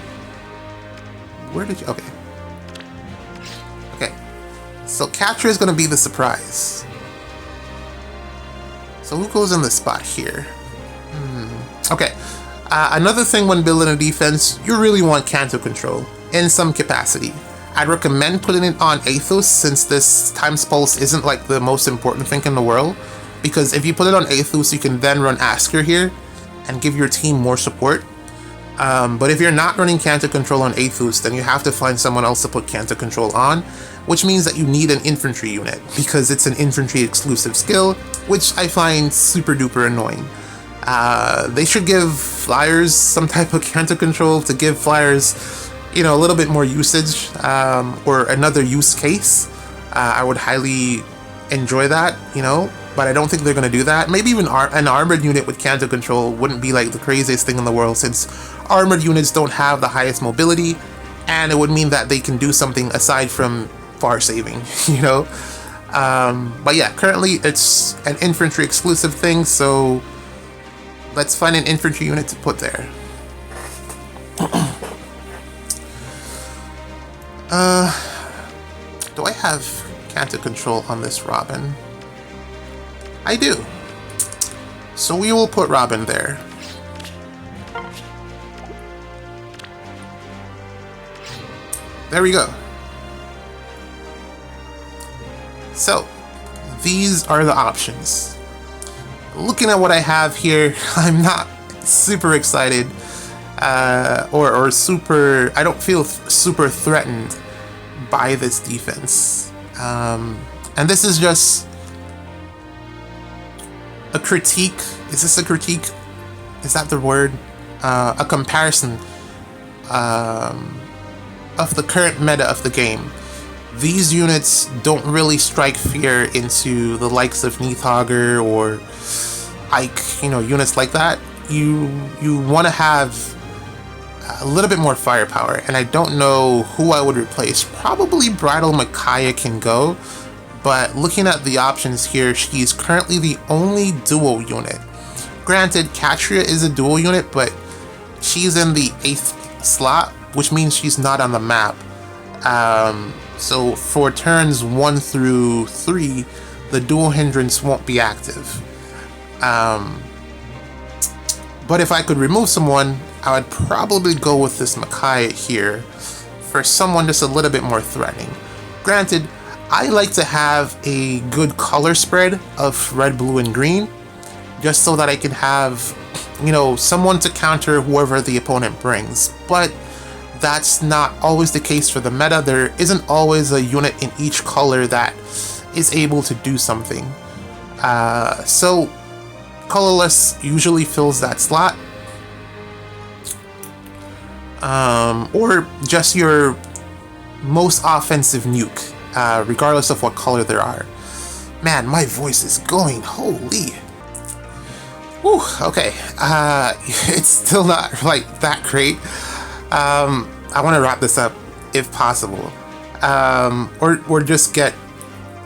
Where did you? Okay. Okay. So Katria is going to be the surprise. So who goes in the spot here? Okay. Another thing when building a defense, you really want Canto control in some capacity. I'd recommend putting it on Aethos since this Time's Pulse isn't like the most important thing in the world. Because if you put it on Aethos, you can then run Asker here and give your team more support. But if you're not running Canto control on Aethos, then you have to find someone else to put Canto control on, which means that you need an infantry unit because it's an infantry exclusive skill, which I find super duper annoying. They should give flyers some type of Canto control to give flyers, you know, a little bit more usage, or another use case. I would highly enjoy that, you know, but I don't think they're going to do that. Maybe even an armored unit with Canto control wouldn't be like the craziest thing in the world, since armored units don't have the highest mobility, and it would mean that they can do something aside from far saving, you know. But yeah, currently it's an infantry exclusive thing, so let's find an infantry unit to put there. Do I have Canto control on this Robin? I do. So we will put Robin there. There we go. So, these are the options. Looking at what I have here, I'm not super excited, or super, I don't feel super threatened by this defense. And this is just a critique. Is this a critique? Is that the word? A comparison of the current meta of the game. These units don't really strike fear into the likes of Neathogger or Ike, you know, units like that. You want to have a little bit more firepower, and I don't know who I would replace. Probably Bridal Micaiah can go, but looking at the options here, she's currently the only dual unit. Granted, Katria is a dual unit, but she's in the 8th slot, which means she's not on the map. So for turns 1 through 3, the dual hindrance won't be active. But if I could remove someone, I would probably go with this Micaiah here for someone just a little bit more threatening. Granted, I like to have a good color spread of red, blue, and green, just so that I can have, you know, someone to counter whoever the opponent brings. But that's not always the case for the meta. There isn't always a unit in each color that is able to do something. So colorless usually fills that slot. Or just your most offensive nuke, regardless of what color there are. Man, my voice is going, holy. Whew, okay, it's still not like that great. I want to wrap this up if possible, or just get.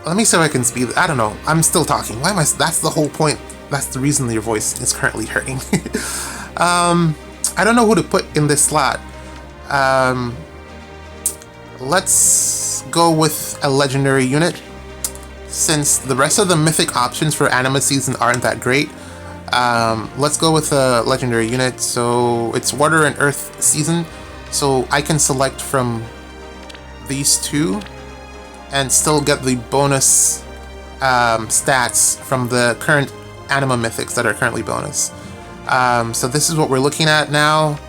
Let me see if I can speed. I don't know. I'm still talking. Why am I? That's the whole point. That's the reason your voice is currently hurting. I don't know who to put in this slot. Let's go with a legendary unit. Since the rest of the mythic options for Anima season aren't that great, let's go with a legendary unit. So it's water and earth season, so I can select from these two and still get the bonus stats from the current Anima mythics that are currently bonus. So this is what we're looking at now.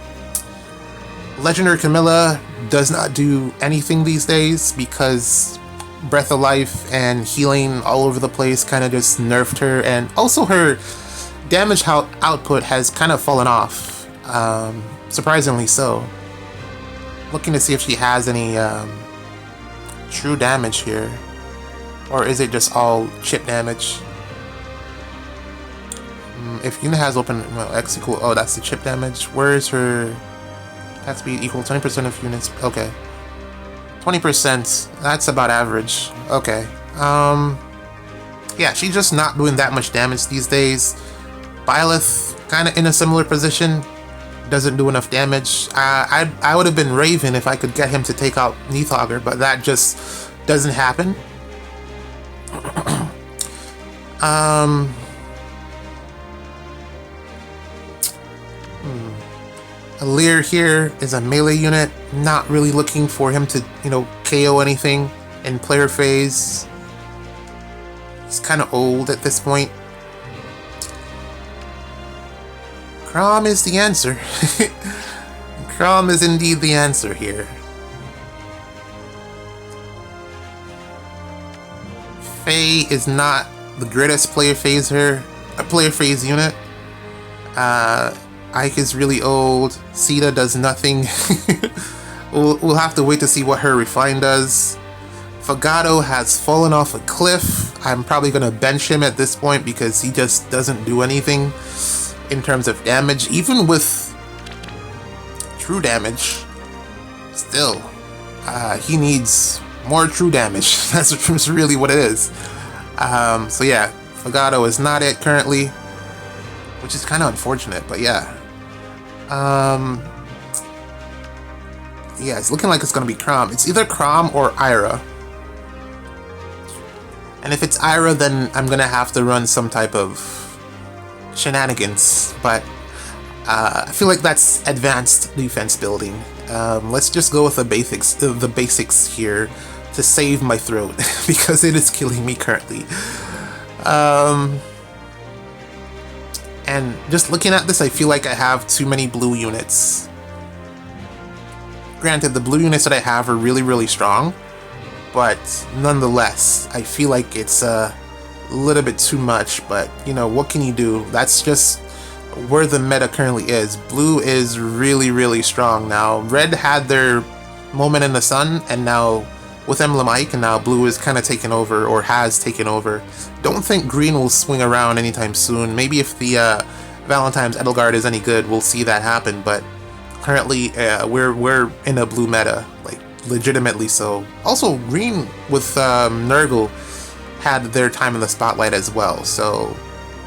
Legendary Camilla does not do anything these days because Breath of Life and healing all over the place kind of just nerfed her, and also her damage output has kind of fallen off, surprisingly so. Looking to see if she has any true damage here, or is it just all chip damage? If unit has open, well, X equal, oh, that's the chip damage. Where is her attack speed equal 20% of units? Okay, 20%. That's about average. Okay. Yeah, she's just not doing that much damage these days. Byleth kind of in a similar position. Doesn't do enough damage. I would have been Raven if I could get him to take out Neathauger, but that just doesn't happen. Lear here is a melee unit. Not really looking for him to, you know, KO anything in player phase. He's kind of old at this point. Chrom is the answer. Chrom is indeed the answer here. Faye is not the greatest player phase unit. Ike is really old. Sita does nothing. We'll have to wait to see what her Refine does. Fagado has fallen off a cliff. I'm probably going to bench him at this point because he just doesn't do anything in terms of damage. Even with true damage, still, he needs more true damage. That's really what it is. So yeah, Fagado is not it currently, which is kind of unfortunate, but yeah. Yeah, it's looking like it's going to be Chrom. It's either Chrom or Ira. And if it's Ira, then I'm going to have to run some type of shenanigans. But I feel like that's advanced defense building. Let's just go with the basics here to save my throat because it is killing me currently. And just looking at this, I feel like I have too many blue units. Granted, the blue units that I have are really, really strong, but nonetheless, I feel like it's a little bit too much, but you know, what can you do? That's just where the meta currently is. Blue is really, really strong now. Red had their moment in the sun, and now with Emblem Ike, and now blue is kind of taken over, or has taken over. Don't think green will swing around anytime soon. Maybe if the Valentine's Edelgard is any good, we'll see that happen, but currently we're in a blue meta, like legitimately so. Also, green with Nurgle had their time in the spotlight as well, so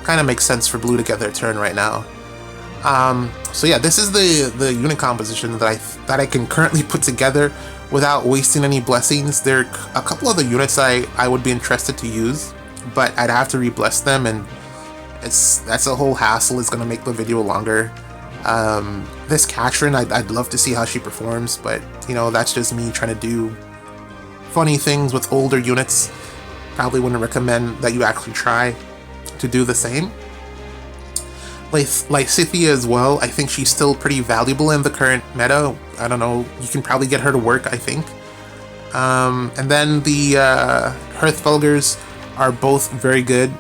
kind of makes sense for blue to get their turn right now. So yeah, this is the unit composition that I can currently put together without wasting any blessings. There are a couple other units I would be interested to use, but I'd have to re-bless them, and that's a whole hassle. It's gonna make the video longer. This Katrin, I'd love to see how she performs, but you know, that's just me trying to do funny things with older units. Probably wouldn't recommend that you actually try to do the same. Lysithea as well, I think she's still pretty valuable in the current meta. I don't know, you can probably get her to work, I think. And then the Hearthfulgers are both very good,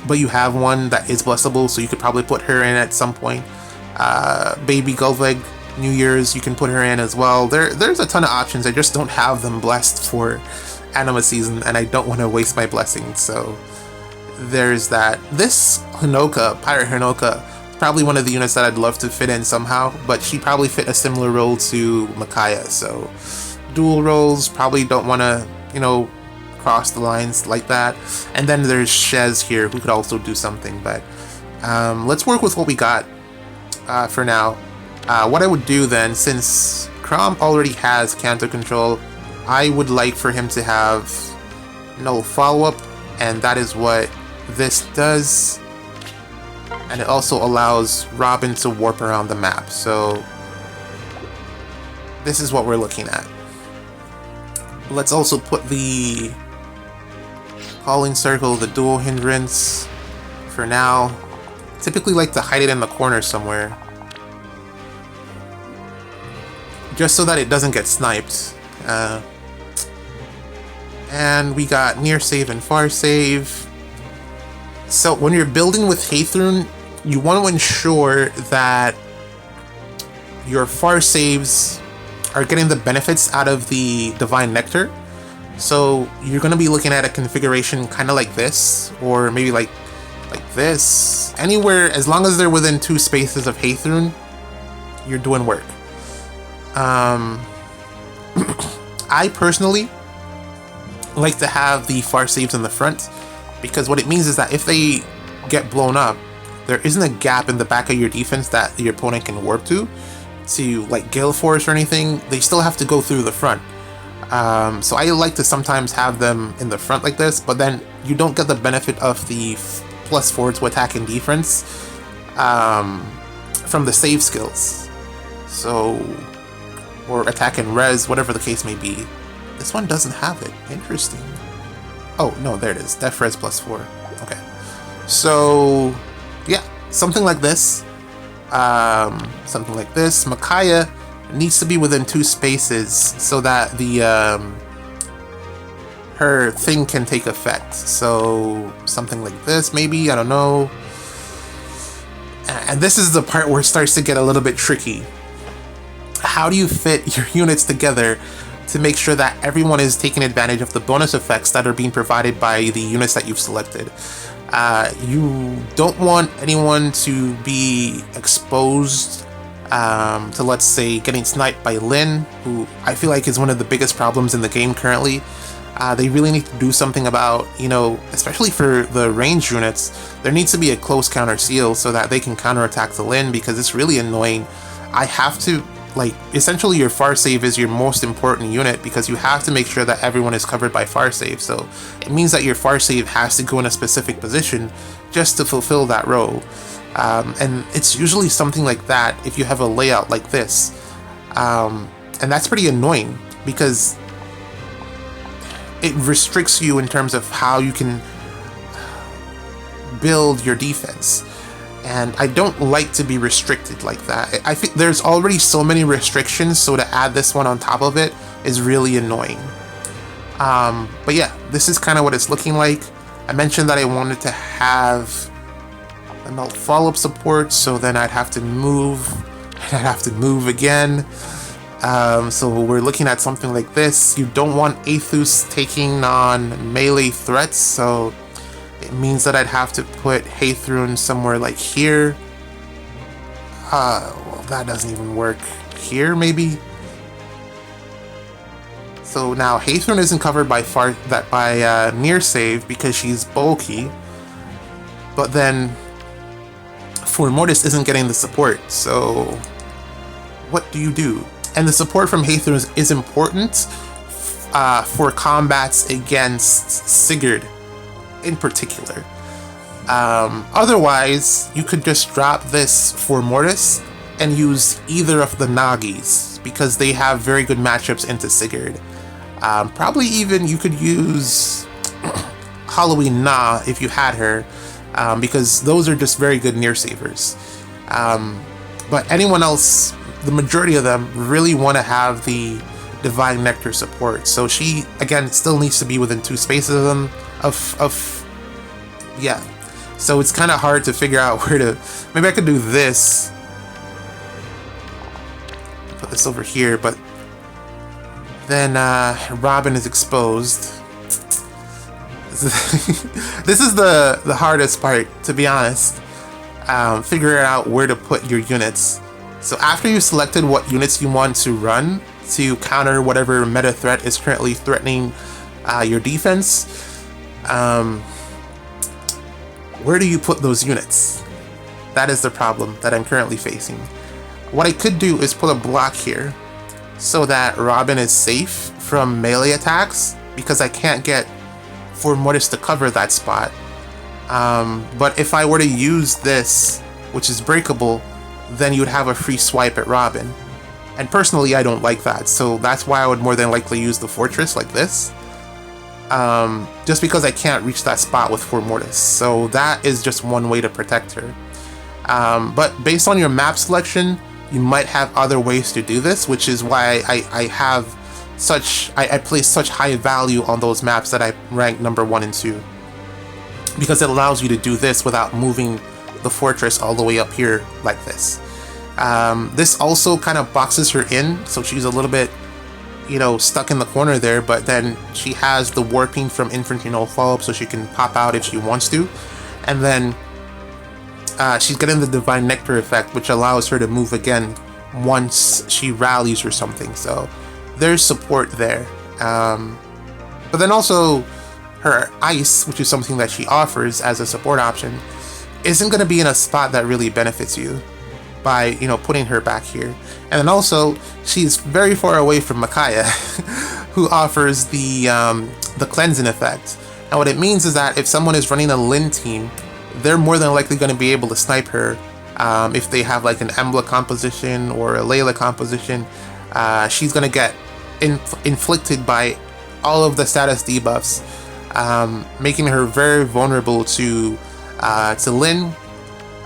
but you have one that is blessable, so you could probably put her in at some point. Baby Gulveg, New Year's, you can put her in as well. There's a ton of options, I just don't have them blessed for Anima season, and I don't want to waste my blessings, so there's that. This Hinoka, Pirate Hinoka, is probably one of the units that I'd love to fit in somehow, but she probably fit a similar role to Micaiah, so dual roles, probably don't want to, you know, cross the lines like that. And then there's Shez here, who could also do something, but let's work with what we got for now. What I would do then, since Crom already has Canto Control, I would like for him to have no follow-up, and that is what this does. And it also allows Robin to warp around the map, so this is what we're looking at. Let's also put the Calling Circle, the Dual Hindrance, for now. Typically like to hide it in the corner somewhere, just so that it doesn't get sniped. And we got near save and far save. So when you're building with Ather, you want to ensure that your far saves are getting the benefits out of the Divine Nectar. So you're going to be looking at a configuration kind of like this, or maybe like this. Anywhere, as long as they're within 2 spaces of Ather, you're doing work. I personally like to have the far saves in the front, because what it means is that if they get blown up, there isn't a gap in the back of your defense that your opponent can warp to like Gale Force or anything. They still have to go through the front. So I like to sometimes have them in the front like this, but then you don't get the benefit of the +4 to attack and defense from the save skills. So, or attack and res, whatever the case may be. This one doesn't have it. Interesting. Oh, no, there it is. Def res +4. Okay. So, yeah, something like this. Something like this. Micaiah needs to be within 2 spaces so that the her thing can take effect. So something like this, maybe, I don't know. And this is the part where it starts to get a little bit tricky. How do you fit your units together to make sure that everyone is taking advantage of the bonus effects that are being provided by the units that you've selected? You don't want anyone to be exposed to, let's say, getting sniped by Lyn, who I feel like is one of the biggest problems in the game currently. They really need to do something about, especially for the ranged units, there needs to be a close counter seal so that they can counterattack the Lyn, because it's really annoying. I have to, essentially your far save is your most important unit, because you have to make sure that everyone is covered by far save. So it means that your far save has to go in a specific position just to fulfill that role. And it's usually something like that if you have a layout like this. And that's pretty annoying, because it restricts you in terms of how you can build your defense. And I don't like to be restricted like that. I think there's already so many restrictions, so to add this one on top of it is really annoying. But yeah, this is kind of what it's looking like. I mentioned that I wanted to have a null follow-up support, so then I'd have to move, and I'd have to move again. So we're looking at something like this. You don't want Athus taking on melee threats, so it means that I'd have to put Hathrun somewhere like here. Well, that doesn't even work. Here, maybe? So now Hathrun isn't covered by near save because she's bulky. But then For Mortis isn't getting the support, so what do you do? And the support from Ather is important for combats against Sigurd in particular. Otherwise, you could just drop this for Mortis and use either of the Nagis, because they have very good matchups into Sigurd. Probably even you could use Halloween Na if you had her, because those are just very good near savers. But anyone else, the majority of them really want to have the Divine Nectar support. So she, again, still needs to be within 2 spaces of them. Yeah. So it's kind of hard to figure out where to... Maybe I could do this. Put this over here, but then Robin is exposed. This is the hardest part, to be honest. Figuring out where to put your units. So after you've selected what units you want to run to counter whatever meta threat is currently threatening your defense, where do you put those units? That is the problem that I'm currently facing. What I could do is put a block here so that Robin is safe from melee attacks, because I can't get Four Mortis to cover that spot. But if I were to use this, which is breakable, then you would have a free swipe at Robin. And personally, I don't like that, so that's why I would more than likely use the Fortress like this. Just because I can't reach that spot with Four Mortis. So that is just one way to protect her. But based on your map selection, you might have other ways to do this, which is why I place such high value on those maps that I rank number 1 and 2. Because it allows you to do this without moving the fortress all the way up here like this. This also kind of boxes her in, so she's a little bit, you know, stuck in the corner there, but then she has the warping from Infantino follow-up, so she can pop out if she wants to. And then she's getting the Divine Nectar effect, which allows her to move again once she rallies or something, so there's support there. But then also, her Ice, which is something that she offers as a support option, isn't going to be in a spot that really benefits you by, you know, putting her back here. And then also, she's very far away from Micaiah, who offers the cleansing effect. And what it means is that if someone is running a Lin team, they're more than likely going to be able to snipe her if they have like an Embla composition or a Layla composition. She's going to get inflicted by all of the status debuffs, making her very vulnerable to Lin,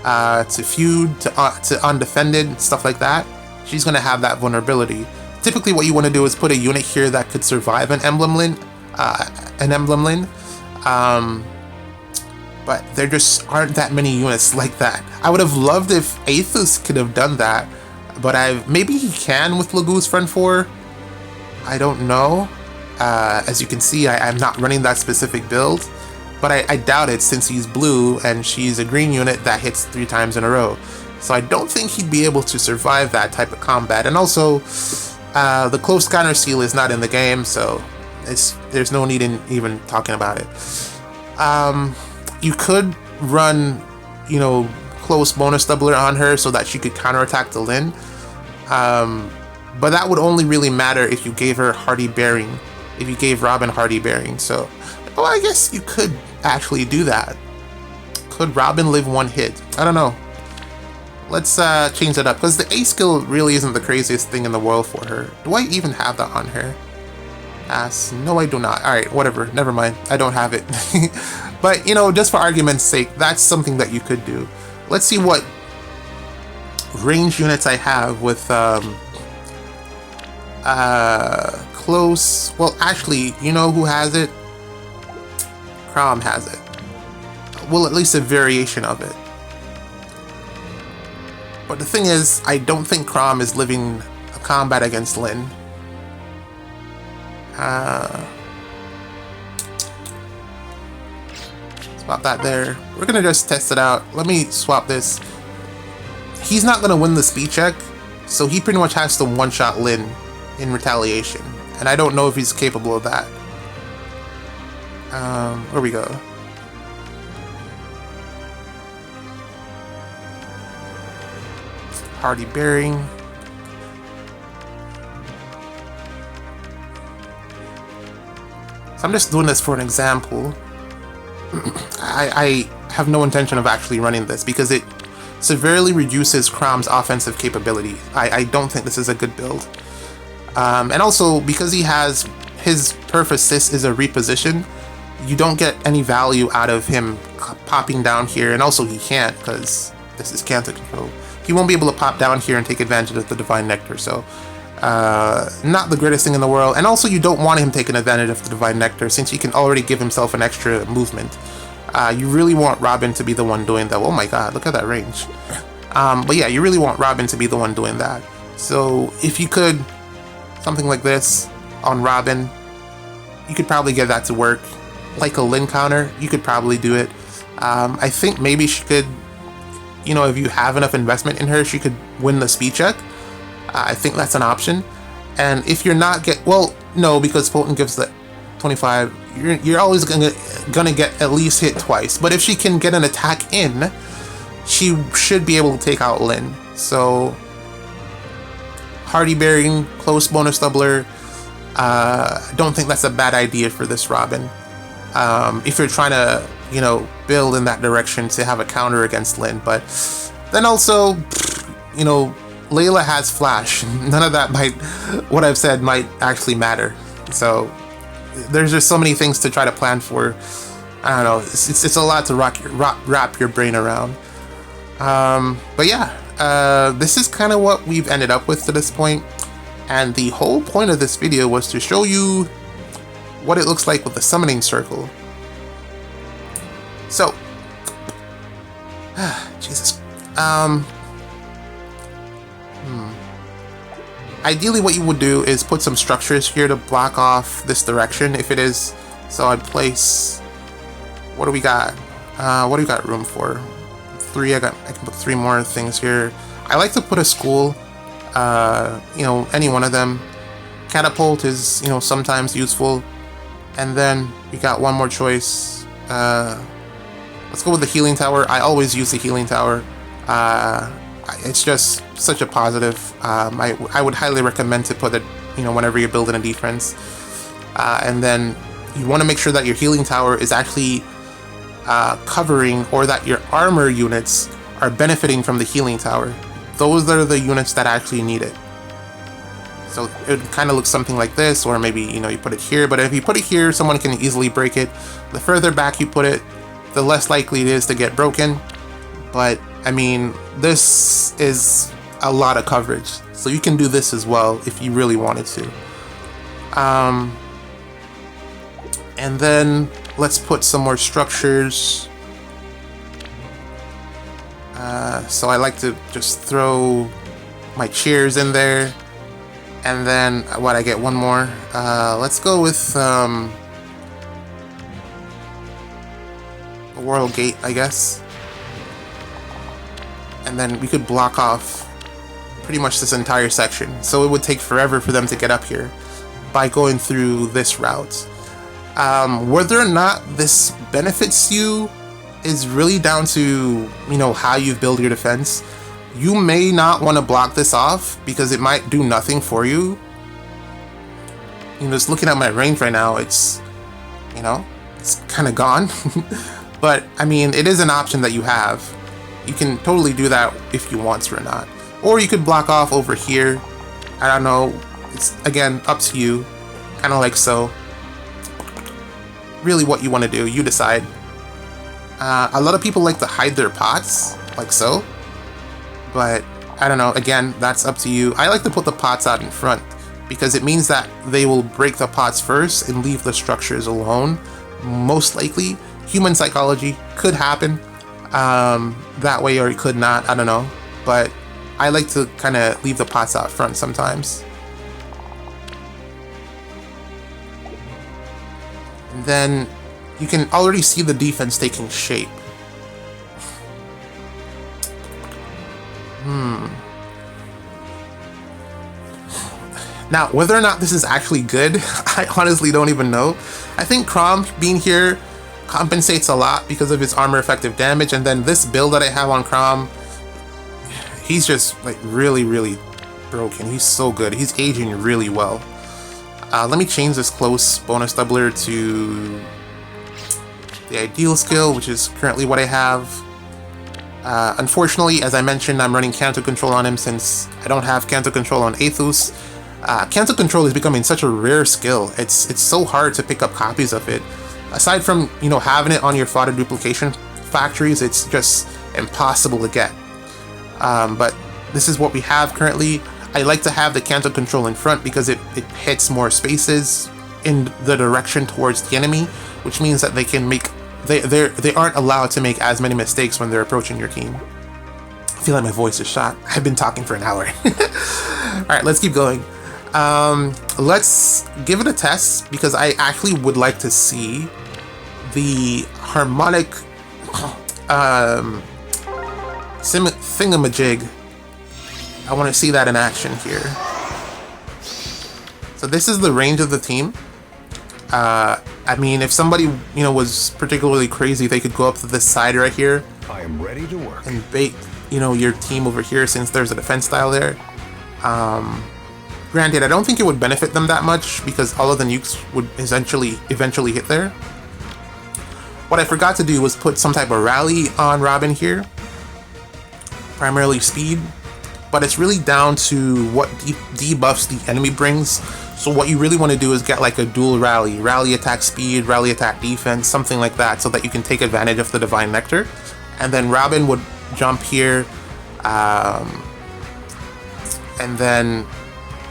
to Feud, to Undefended, stuff like that. She's going to have that vulnerability. Typically what you want to do is put a unit here that could survive an Emblem Lin, but there just aren't that many units like that. I would have loved if Ather could have done that, but maybe he can with Lagu's Friend 4. I don't know. As you can see, I'm not running that specific build, but I doubt it since he's blue and she's a green unit that hits 3 times in a row. So I don't think he'd be able to survive that type of combat. And also, the close counter seal is not in the game, so there's no need in even talking about it. You could run, you know, close bonus doubler on her so that she could counterattack the Lin. But that would only really matter if you gave her Hardy Bearing, if you gave Robin Hardy Bearing. So, well, I guess you could actually do that. Could Robin live 1 hit? I don't know. Let's change that up, because the A skill really isn't the craziest thing in the world for her. Do I even have that on her? No, I do not. Alright, whatever. Never mind. I don't have it. But, you know, just for argument's sake, that's something that you could do. Let's see what range units I have with close. Well, actually, you know who has it? Crom has it. Well, at least a variation of it. But the thing is, I don't think Crom is living a combat against Lin. Swap that there. We're gonna just test it out. Let me swap this. He's not gonna win the speed check, so he pretty much has to one-shot Lin in retaliation. And I don't know if he's capable of that. Where we go? Hardy Bearing. So I'm just doing this for an example. I have no intention of actually running this because it severely reduces Crom's offensive capability. I don't think this is a good build. And also, because he has his Perf Assist is a reposition, you don't get any value out of him popping down here, and also he can't because this is Cancer Control. He won't be able to pop down here and take advantage of the Divine Nectar, so not the greatest thing in the world. And also, you don't want him taking advantage of the Divine Nectar since he can already give himself an extra movement. You really want Robin to be the one doing that. Oh my god, look at that range. But yeah, you really want Robin to be the one doing that. So if you could, something like this on Robin, you could probably get that to work. Like a Lin counter, you could probably do it. I think maybe she could, you know, if you have enough investment in her, she could win the speed check. I think that's an option. And if you're not well, no, because Potent gives the 25, you're always gonna get at least hit twice. But if she can get an attack in, she should be able to take out Lin. So Hardy Bearing, close bonus doubler. Don't think that's a bad idea for this Robin. If you're trying to, you know, build in that direction to have a counter against Lynn. But then also, you know, Layla has Flash. None of that might, what I've said might actually matter. So there's just so many things to try to plan for. I don't know, it's a lot to wrap your brain around. But yeah, this is kind of what we've ended up with to this point. And the whole point of this video was to show you what it looks like with the summoning circle. So, Jesus. Ideally what you would do is put some structures here to block off this direction if it is. So I'd place, what do we got? What do we got room for? 3, I can put 3 more things here. I like to put a school, you know, any one of them. Catapult is, you know, sometimes useful. And then we got one more choice. Let's go with the healing tower. I always use the healing tower. It's just such a positive. I would highly recommend to put it, you know, whenever you're building a defense. And then you want to make sure that your healing tower is actually covering, or that your armor units are benefiting from the healing tower. Those are the units that actually need it. So it kind of looks something like this, or maybe, you know, you put it here, but if you put it here, someone can easily break it. The further back you put it, the less likely it is to get broken. But I mean, this is a lot of coverage, so you can do this as well if you really wanted to. And then let's put some more structures. So I like to just throw my chairs in there. And then, what, I get one more? Let's go with a Royal Gate, I guess. And then we could block off pretty much this entire section. So it would take forever for them to get up here by going through this route. Whether or not this benefits you is really down to, you know, how you build your defense. You may not want to block this off because it might do nothing for you. You know, just looking at my range right now, it's, you know, it's kind of gone. But I mean, it is an option that you have. You can totally do that if you want to or not. Or you could block off over here. I don't know. It's, again, up to you. Kind of like so. Really what you want to do, you decide. A lot of people like to hide their pots, like so. But, I don't know, again, that's up to you. I like to put the pots out in front, because it means that they will break the pots first and leave the structures alone. Most likely, human psychology could happen that way, or it could not, I don't know. But I like to kind of leave the pots out front sometimes. And then you can already see the defense taking shape. Now, whether or not this is actually good, I honestly don't even know. I think Chrom being here compensates a lot because of his armor effective damage, and then this build that I have on Chrom, he's just like really, really broken. He's so good. He's aging really well. Let me change this close bonus doubler to the ideal skill, which is currently what I have. Unfortunately, as I mentioned, I'm running Canto Control on him since I don't have Canto Control on Athos. Canto Control is becoming such a rare skill. It's so hard to pick up copies of it. Aside from, you know, having it on your fodder duplication factories, it's just impossible to get. But this is what we have currently. I like to have the Canto Control in front because it hits more spaces in the direction towards the enemy, which means that they can make they aren't allowed to make as many mistakes when they're approaching your team. I feel like my voice is shot. I've been talking for an hour. Alright, let's keep going. Let's give it a test, because I actually would like to see the harmonic thingamajig. I want to see that in action here. So this is the range of the team. I mean, if somebody, you know, was particularly crazy, they could go up to this side right here.
I am ready to work.
And bait, you know, your team over here, since there's a defense style there. Granted, I don't think it would benefit them that much because all of the nukes would eventually hit there. What I forgot to do was put some type of rally on Robin here, primarily speed, but it's really down to what debuffs the enemy brings. So what you really want to do is get like a dual rally attack speed, rally attack defense, something like that, so that you can take advantage of the Divine Nectar. And then Robin would jump here, and then,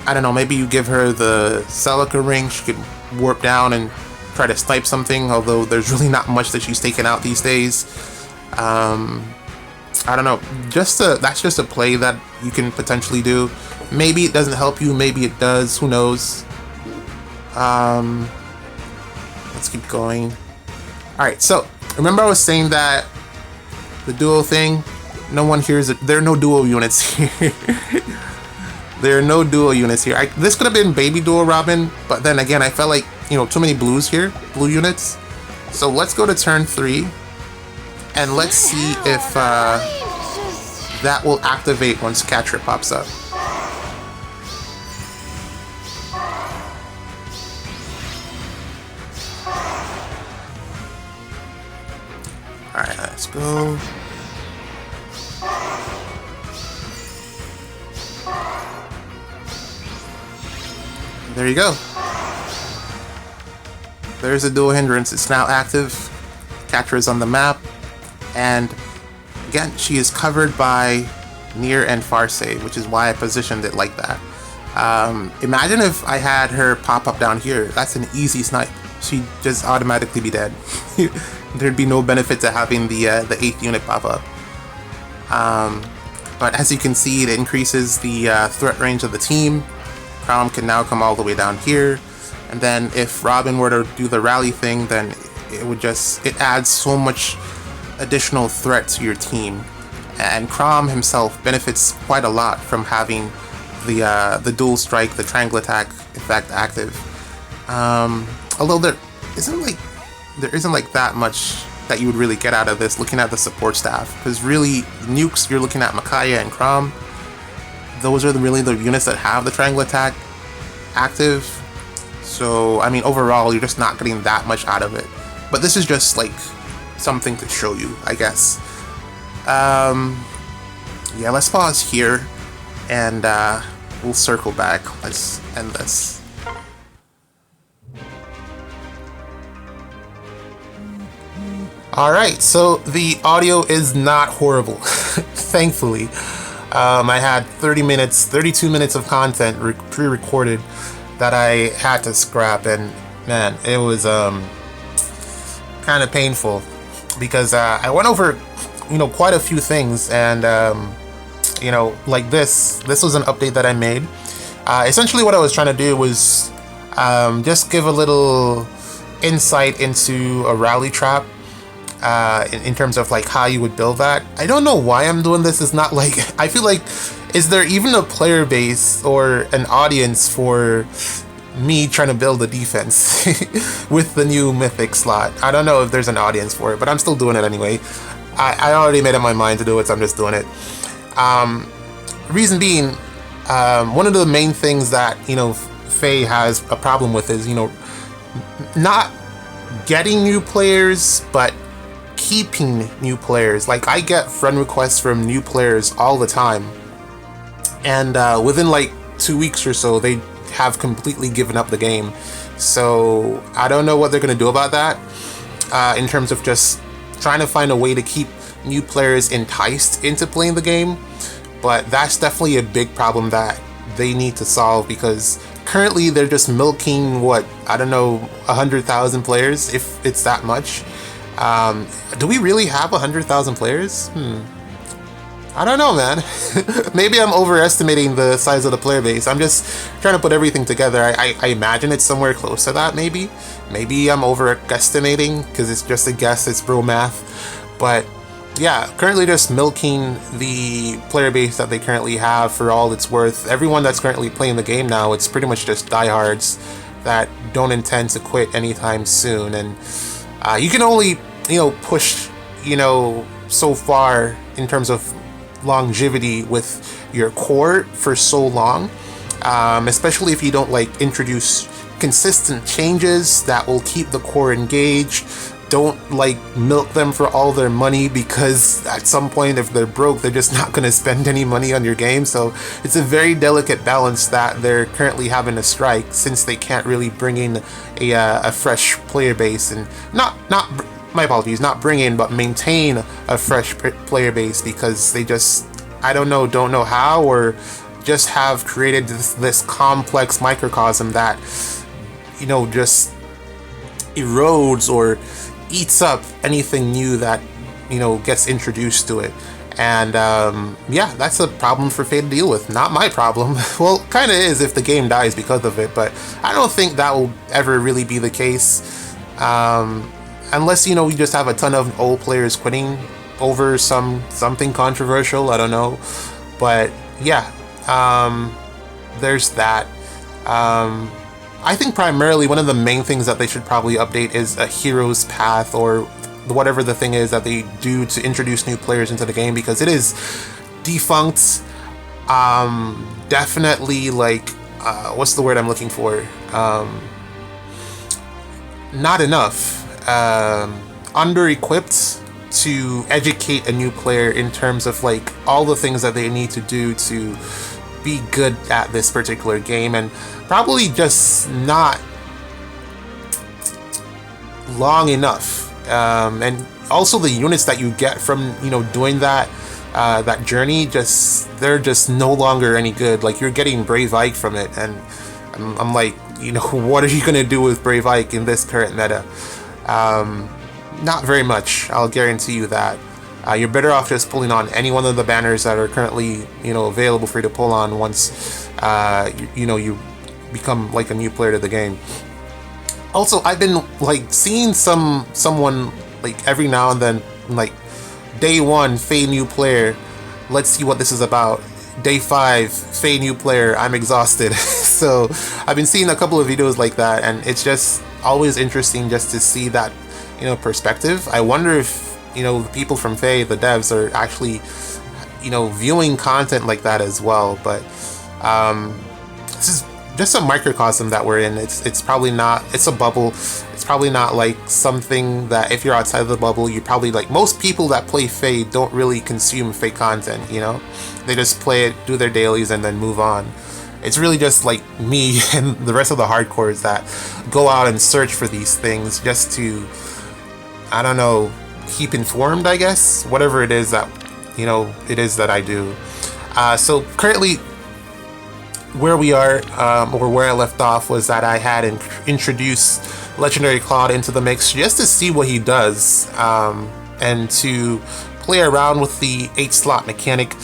I don't know, maybe you give her the Celica ring, she could warp down and try to snipe something, although there's really not much that she's taken out these days. I don't know, that's just a play that you can potentially do. Maybe it doesn't help you, maybe it does, who knows. Let's keep going. Alright, so remember I was saying that the duo thing, no one hears it. There are no duo units here. There are no duo units here. This could have been baby duo Robin, but then again, I felt like, you know, too many blues here, blue units. So let's go to turn 3, and let's see if that will activate once Catra pops up. Alright, let's go. There you go. There's a dual hindrance. It's now active. Catra is on the map. And again, she is covered by Near and Farse, which is why I positioned it like that. Imagine if I had her pop up down here. That's an easy snipe. She'd just automatically be dead. There'd be no benefit to having the 8th unit pop up. But as you can see, it increases the threat range of the team. Chrom can now come all the way down here. And then if Robin were to do the rally thing, then it adds so much additional threat to your team. And Chrom himself benefits quite a lot from having the dual strike, the triangle attack effect active. Although there isn't like that much that you would really get out of this looking at the support staff, because really nukes, you're looking at Micaiah and Chrom. Those are really the units that have the triangle attack active. So I mean, overall you're just not getting that much out of it, but this is just like something to show you, I guess. Yeah, let's pause here and we'll circle back. Let's end this. Alright, so the audio is not horrible, thankfully. I had 32 minutes of content pre-recorded that I had to scrap, and man, it was kind of painful because I went over, quite a few things, and like this was an update that I made. Essentially what I was trying to do was just give a little insight into a rally trap. In terms of like how you would build that. I don't know why I'm doing this. It's not like, I feel like, is there even a player base or an audience for me trying to build a defense with the new mythic slot? I don't know if there's an audience for it, but I'm still doing it anyway. I already made up my mind to do it, so I'm just doing it. Reason being, one of the main things that, Faye has a problem with is, not getting new players, but keeping new players. Like, I get friend requests from new players all the time, and within like 2 weeks or so they have completely given up the game. So I don't know what they're gonna do about that, in terms of just trying to find a way to keep new players enticed into playing the game. But that's definitely a big problem that they need to solve, because currently they're just milking, what, I don't know, 100,000 players, if it's that much. Do we really have 100,000 players? I don't know, man. Maybe I'm overestimating the size of the player base. I'm just trying to put everything together. I imagine it's somewhere close to that, maybe. Maybe I'm overestimating, because it's just a guess, it's bro math. But yeah, currently just milking the player base that they currently have for all it's worth. Everyone that's currently playing the game now, it's pretty much just diehards that don't intend to quit anytime soon. And you can only, push, so far in terms of longevity with your core for so long. especially if you don't like introduce consistent changes that will keep the core engaged. Don't like milk them for all their money, because at some point if they're broke, they're just not going to spend any money on your game. So it's a very delicate balance that they're currently having to strike, since they can't really bring in a fresh player base, and not my apologies, not bring in but maintain a fresh player base, because they just, I don't know how, or just have created this complex microcosm that, you know, just erodes or eats up anything new that, you know, gets introduced to it. And yeah, that's a problem for Faye to deal with, not my problem. Well, kind of is if the game dies because of it, but I don't think that will ever really be the case, unless, you know, we just have a ton of old players quitting over something controversial. I don't know, but yeah, there's that. I think primarily one of the main things that they should probably update is a hero's path, or whatever the thing is that they do to introduce new players into the game, because it is defunct. Definitely like, what's the word I'm looking for? Not enough. Under-equipped to educate a new player in terms of like all the things that they need to do to be good at this particular game, and probably just not long enough. And also the units that you get from, you know, doing that that journey, they're just no longer any good. Like, you're getting Brave Ike from it, and I'm like, you know, what are you gonna do with Brave Ike in this current meta? Not very much, I'll guarantee you that. You're better off just pulling on any one of the banners that are currently, you know, available for you to pull on once you know, you become like a new player to the game. Also, I've been like seeing someone like every now and then, like, day 1 Faye new player, let's see what this is about. Day 5 Faye new player, I'm exhausted. So I've been seeing a couple of videos like that, and it's just always interesting just to see that, you know, perspective. I wonder if, you know, the people from Faye, the devs, are actually, you know, viewing content like that as well. But this is just a microcosm that we're in. It's probably not, it's a bubble. It's probably not like something that, if you're outside of the bubble, you probably, like, most people that play Faye don't really consume Faye content, you know? They just play it, do their dailies, and then move on. It's really just like me and the rest of the hardcores that go out and search for these things just to, I don't know, keep informed, I guess, whatever it is that, you know, it is that I do. So currently where we are, or where I left off, was that I had introduced Legendary Claude into the mix just to see what he does, and to play around with the 8-slot mechanic.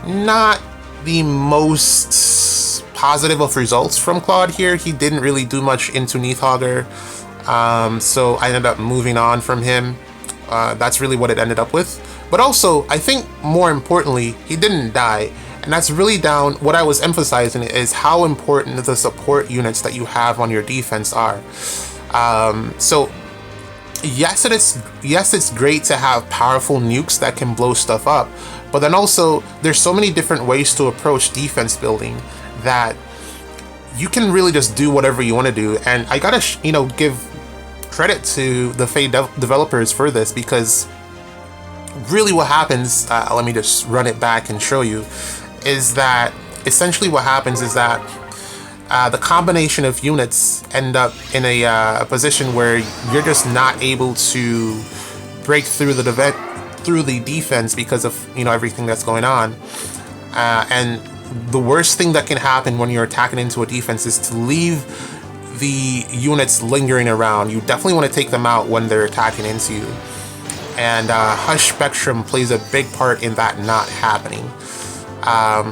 Not the most positive of results from Claude here. He didn't really do much into Neathhogger, so I ended up moving on from him. That's really what it ended up with. But also, I think more importantly, he didn't die. And that's really down, what I was emphasizing is how important the support units that you have on your defense are. So yes, it's great to have powerful nukes that can blow stuff up, but then also there's so many different ways to approach defense building that you can really just do whatever you want to do. And I gotta, you know, give credit to the Faye developers for this, because really what happens, let me just run it back and show you, is that essentially what happens is that the combination of units end up in a position where you're just not able to break through the defense because of, you know, everything that's going on. And the worst thing that can happen when you're attacking into a defense is to leave the units lingering around. You definitely want to take them out when they're attacking into you. And Hush Spectrum plays a big part in that not happening.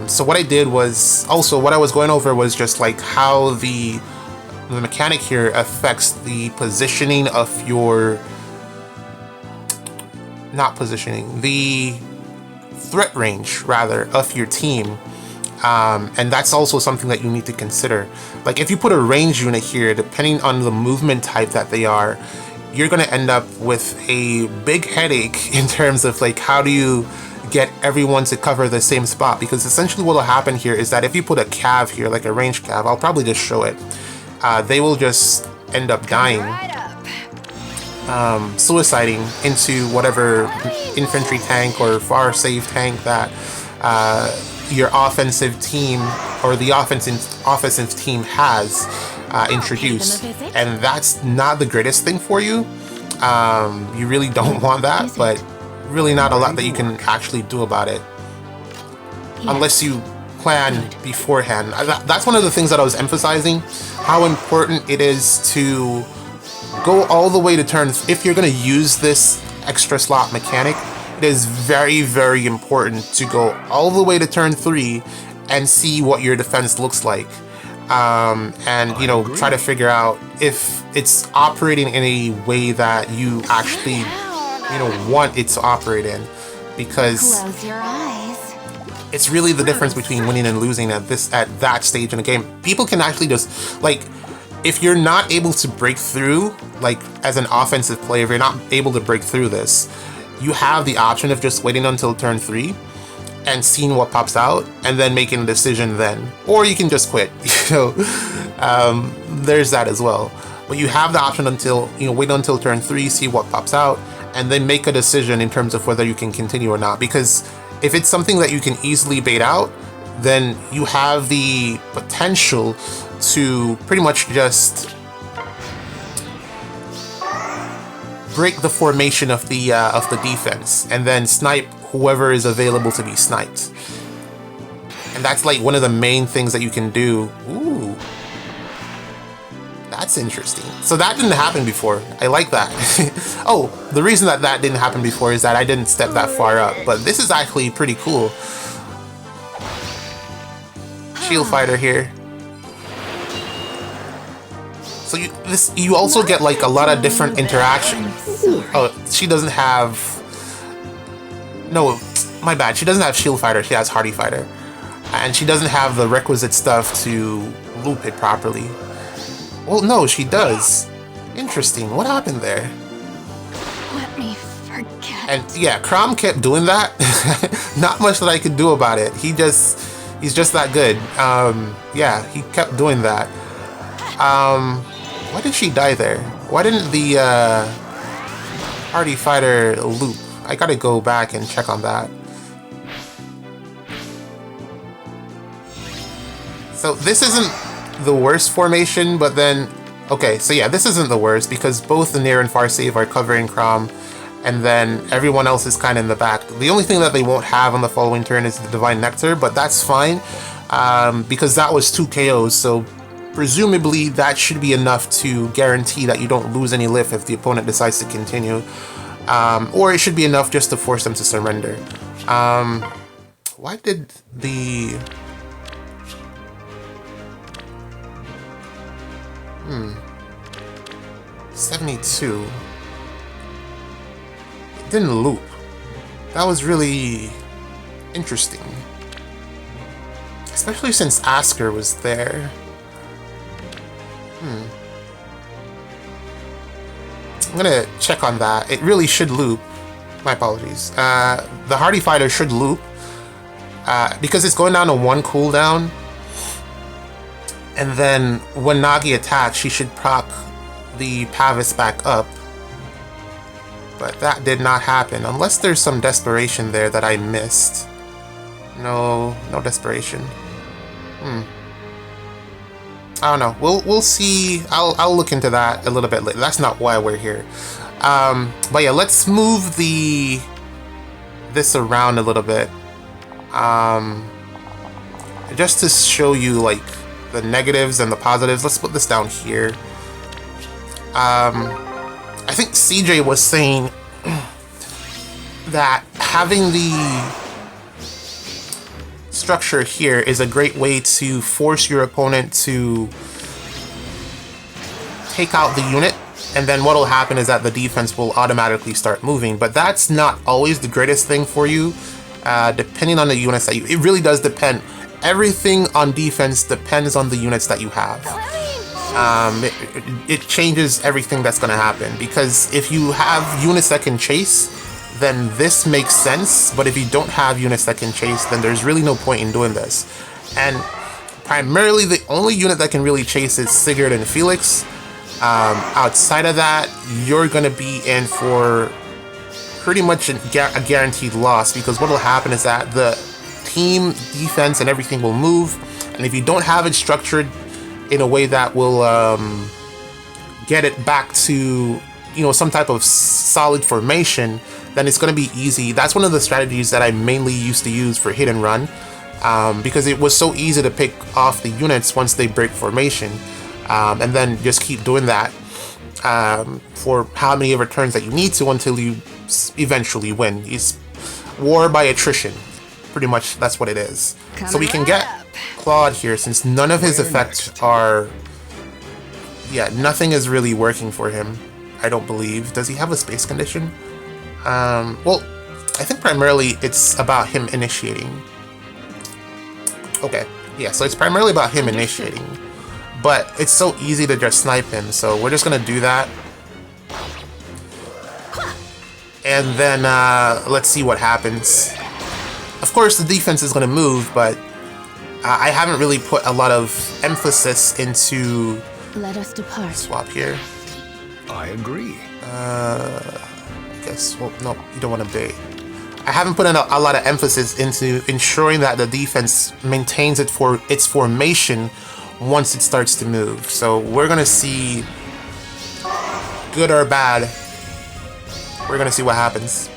So what I did was, also what I was going over was just like how the mechanic here affects the positioning of your, not positioning, the threat range rather of your team. And that's also something that you need to consider. Like, if you put a range unit here, depending on the movement type that they are, you're going to end up with a big headache in terms of like, how do you get everyone to cover the same spot, because essentially what will happen here is that if you put a cav here, like a ranged cav, I'll probably just show it, they will just end up dying, suiciding into whatever infantry tank or far save tank that your offensive team or the offensive team has introduced, and that's not the greatest thing for you. You really don't want that, but really not a lot that you can actually do about it unless you plan beforehand. That's one of the things that I was emphasizing, how important it is to go all the way to turn. If you're going to use this extra slot mechanic, it is very, very important to go all the way to turn 3 and see what your defense looks like. And, you know, try to figure out if it's operating in a way that you actually, you know, want it to operate in. Because
close your eyes.
It's really the difference between winning and losing at that stage in the game. People can actually just, like, if you're not able to break through, like, as an offensive player, if you're not able to break through this, you have the option of just waiting until turn 3 and seeing what pops out and then making a decision then. Or you can just quit, you know, there's that as well. But you have the option until, you know, wait until turn 3, see what pops out, and then make a decision in terms of whether you can continue or not. Because if it's something that you can easily bait out, then you have the potential to pretty much just break the formation of the defense and then snipe whoever is available to be sniped. And that's like one of the main things that you can do. Ooh, that's interesting. So that didn't happen before. I like that. Oh, the reason that that didn't happen before is that I didn't step that far up, but this is actually pretty cool. Shield fighter here. So you also get like a lot of different interactions. Oh, she doesn't have... No, my bad. She doesn't have shield fighter. She has hardy fighter. And she doesn't have the requisite stuff to loop it properly. Well, no, she does. Interesting. What happened there?
Let me forget.
And yeah, Crom kept doing that. Not much that I could do about it. He's just that good. Yeah, he kept doing that. Why did she die there? Why didn't the hardy fighter loop? I gotta go back and check on that. So this isn't the worst formation, but then... Okay, so yeah, this isn't the worst because both the near and far save are covering Crom, and then everyone else is kind of in the back. The only thing that they won't have on the following turn is the Divine Nectar, but that's fine because that was 2 KOs, so presumably that should be enough to guarantee that you don't lose any lift if the opponent decides to continue. Or it should be enough just to force them to surrender. Why did the... 72. It didn't loop. That was really interesting. Especially since Asker was there. I'm gonna check on that. It really should loop. My apologies. The Hardy Fighter should loop. Because it's going down to 1 cooldown. And then when Nagi attacks, she should proc the Pavis back up. But that did not happen. Unless there's some desperation there that I missed. No desperation. I don't know. We'll see. I'll look into that a little bit later. That's not why we're here. But yeah, let's move this around a little bit. Just to show you like the negatives and the positives. Let's put this down here. I think CJ was saying that having the structure here is a great way to force your opponent to take out the unit, and then what will happen is that the defense will automatically start moving. But that's not always the greatest thing for you, depending on the units that it really does depend. Everything on defense depends on the units that you have. It changes everything that's going to happen, because if you have units that can chase, then this makes sense. But if you don't have units that can chase, then there's really no point in doing this. And primarily, the only unit that can really chase is Sigurd and Felix. Outside of that, you're going to be in for pretty much a guaranteed loss, because what will happen is that the team defense and everything will move, and if you don't have it structured in a way that will get it back to, you know, some type of solid formation, then it's going to be easy. That's one of the strategies that I mainly used to use for hit and run, because it was so easy to pick off the units once they break formation, and then just keep doing that for how many ever turns that you need to until you eventually win. It's war by attrition. Pretty much that's what it is. So we can get Claude here, since none of his effects are... Yeah, nothing is really working for him, I don't believe. Does he have a space condition? Well, I think primarily it's about him initiating. Okay, yeah, so it's primarily about him initiating. But it's so easy to just snipe him, so we're just gonna do that. And then let's see what happens. Of course, the defense is going to move, but I haven't really put a lot of emphasis into...
Let us depart.
Swap here.
I agree.
I guess, well, no, you don't want to bait. I haven't put in a lot of emphasis into ensuring that the defense maintains it for its formation once it starts to move. So we're going to see, good or bad, we're going to see what happens.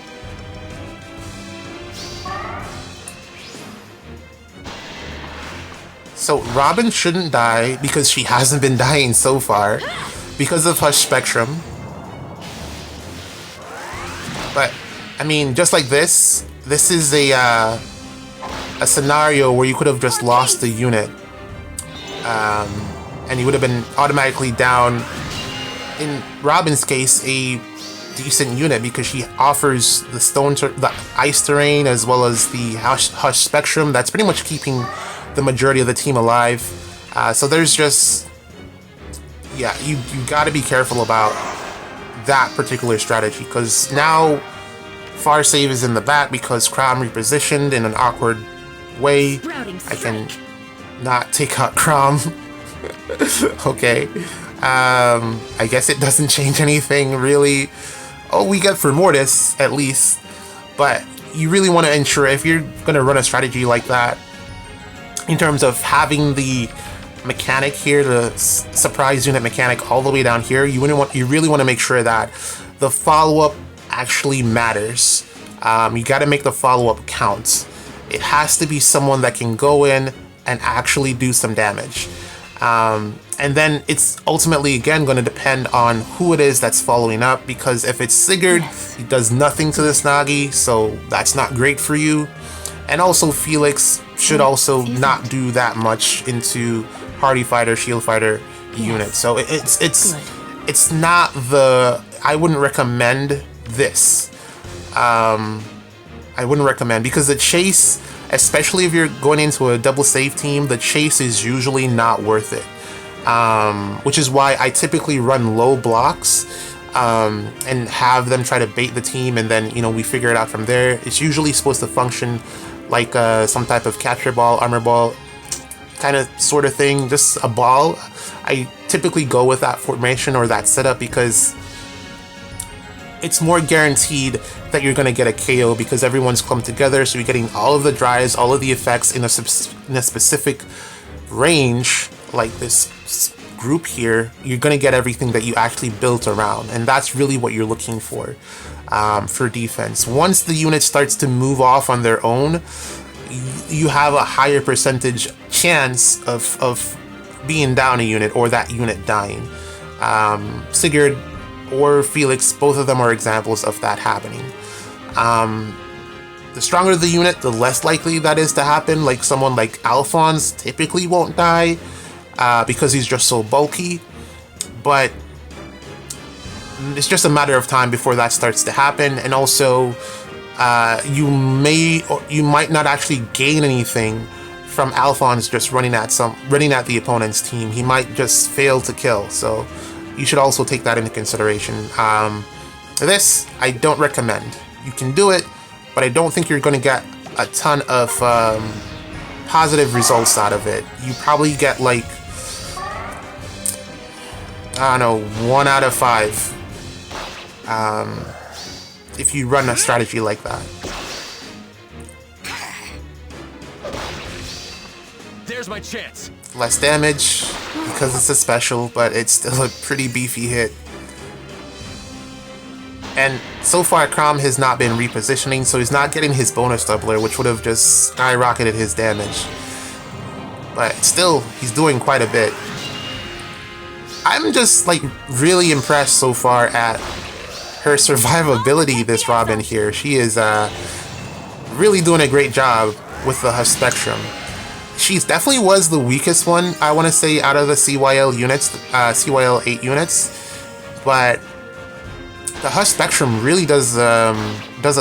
So Robin shouldn't die because she hasn't been dying so far because of Hush Spectrum. But I mean, just like this is a scenario where you could have just lost the unit, and you would have been automatically down. In Robin's case, a decent unit because she offers the ice terrain as well as the Hush Spectrum. That's pretty much keeping the majority of the team alive. So there's just, yeah, you got to be careful about that particular strategy, because now Far Save is in the back because Crom repositioned in an awkward way. I can not take out Crom. Okay. I guess it doesn't change anything really. Oh, we get for Mortis at least, but you really want to ensure, if you're going to run a strategy like that, in terms of having the mechanic here, the surprise unit mechanic all the way down here, you really want to make sure that the follow-up actually matters. You got to make the follow-up count. It has to be someone that can go in and actually do some damage. And then it's ultimately, again, going to depend on who it is that's following up, because if it's Sigurd, he does nothing to this Nagi, so that's not great for you. And also Felix should also not do that much into Hardy Fighter, Shield Fighter unit. So it's not the... I wouldn't recommend this. I wouldn't recommend, because the chase, especially if you're going into a double save team, the chase is usually not worth it. Which is why I typically run low blocks and have them try to bait the team, and then, you know, we figure it out from there. It's usually supposed to function like some type of capture ball, armor ball kind of sort of thing, just a ball. I typically go with that formation or that setup because it's more guaranteed that you're going to get a KO, because everyone's clumped together, so you're getting all of the drives, all of the effects in a specific range. Like this group here, you're going to get everything that you actually built around, and that's really what you're looking for defense. Once the unit starts to move off on their own, you have a higher percentage chance of being down a unit or that unit dying. Sigurd or Felix, both of them are examples of that happening. The stronger the unit, the less likely that is to happen. Like someone like Alphonse typically won't die because he's just so bulky, but it's just a matter of time before that starts to happen. And also you might not actually gain anything from Alphonse just running at the opponent's team. He might just fail to kill, so you should also take that into consideration. This I don't recommend. you can do it, but I don't think you're going to get a ton of positive results out of it. You probably get like, I don't know, 1 out of 5 if you run a strategy like that.
There's my chance.
Less damage because it's a special, but it's still a pretty beefy hit. And so far, Crom has not been repositioning, so he's not getting his bonus doubler, which would have just skyrocketed his damage. But still, he's doing quite a bit. I'm just, like, really impressed so far at her survivability, this Robin here. She is really doing a great job with the Hush Spectrum. She definitely was the weakest one, I want to say, out of the CYL units, CYL 8 units. But the Hush Spectrum really does a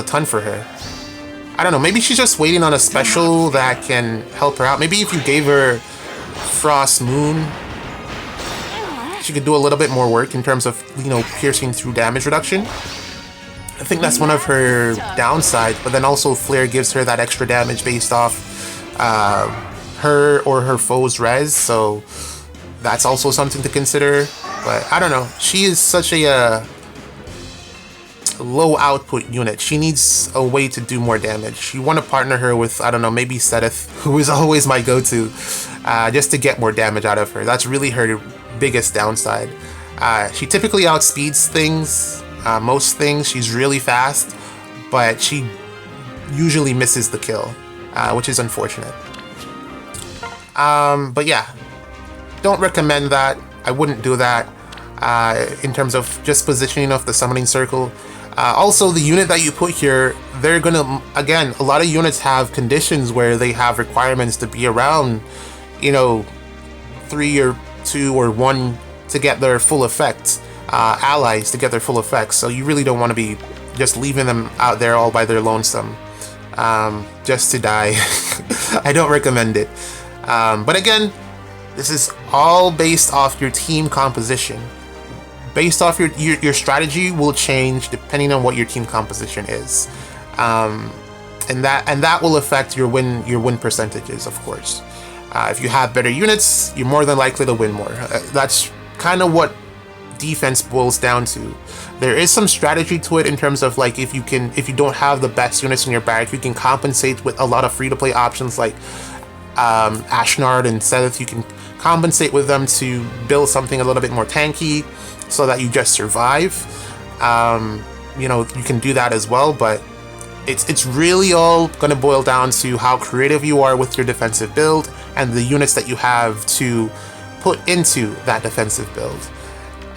ton for her. I don't know, maybe she's just waiting on a special that can help her out. Maybe if you gave her Frost Moon, she could do a little bit more work in terms of, you know, piercing through damage reduction. I think that's one of her downsides, but then also Flare gives her that extra damage based off her or her foe's res, so that's also something to consider. But I don't know, she is such a low output unit. She needs a way to do more damage. You want to partner her with, I don't know, maybe Seteth, who is always my go-to, just to get more damage out of her. That's really her biggest downside. She typically outspeeds things, most things. She's really fast, but she usually misses the kill, which is unfortunate. But yeah, don't recommend that. I wouldn't do that in terms of just positioning of the summoning circle. Also, the unit that you put here, they're gonna, again, a lot of units have conditions where they have requirements to be around, you know, 3 or 2 or 1 to get their full effect, allies to get their full effect. So you really don't want to be just leaving them out there all by their lonesome, just to die. I don't recommend it. But again, this is all based off your team composition. Based off your strategy will change depending on what your team composition is, and that will affect your win percentages, of course. If you have better units, you're more than likely to win more. That's kind of what defense boils down to. There is some strategy to it in terms of, like, if you don't have the best units in your barrack, you can compensate with a lot of free-to-play options like Ashnard and Seteth. You can compensate with them to build something a little bit more tanky, so that you just survive. You know, you can do that as well, but it's really all going to boil down to how creative you are with your defensive build and the units that you have to put into that defensive build.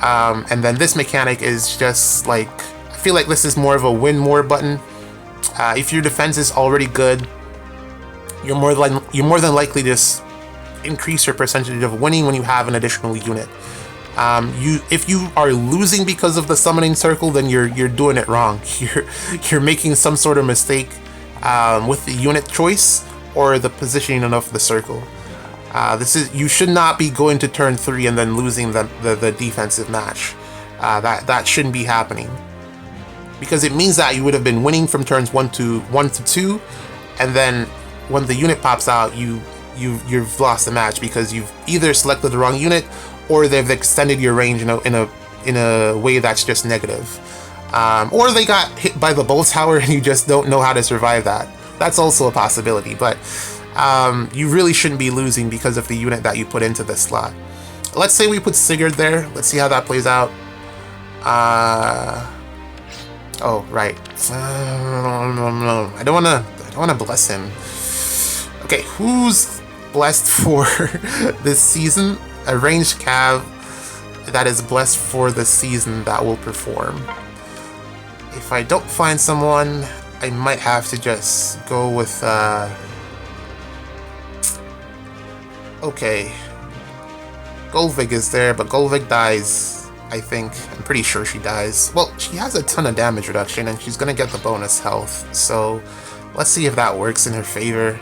And then this mechanic is just like, I feel like this is more of a win more button. If your defense is already good, you're more than likely to just increase your percentage of winning when you have an additional unit. If you are losing because of the summoning circle, then you're doing it wrong. You're making some sort of mistake with the unit choice or the positioning of the circle. You should not be going to turn 3 and then losing the defensive match. That shouldn't be happening, because it means that you would have been winning from turns 1 to 2, and then when the unit pops out, you've lost the match because you've either selected the wrong unit, or they've extended your range in a way that's just negative. Or they got hit by the bolt tower and you just don't know how to survive that. That's also a possibility, but you really shouldn't be losing because of the unit that you put into this slot. Let's say we put Sigurd there. Let's see how that plays out. Oh, right. I don't wanna bless him. Okay, who's blessed for this season? A ranged cav that is blessed for the season that will perform. If I don't find someone, I might have to just go with okay, Golvig is there, but Golvig dies, I think. I'm pretty sure she dies. Well, she has a ton of damage reduction and she's gonna get the bonus health, so let's see if that works in her favor.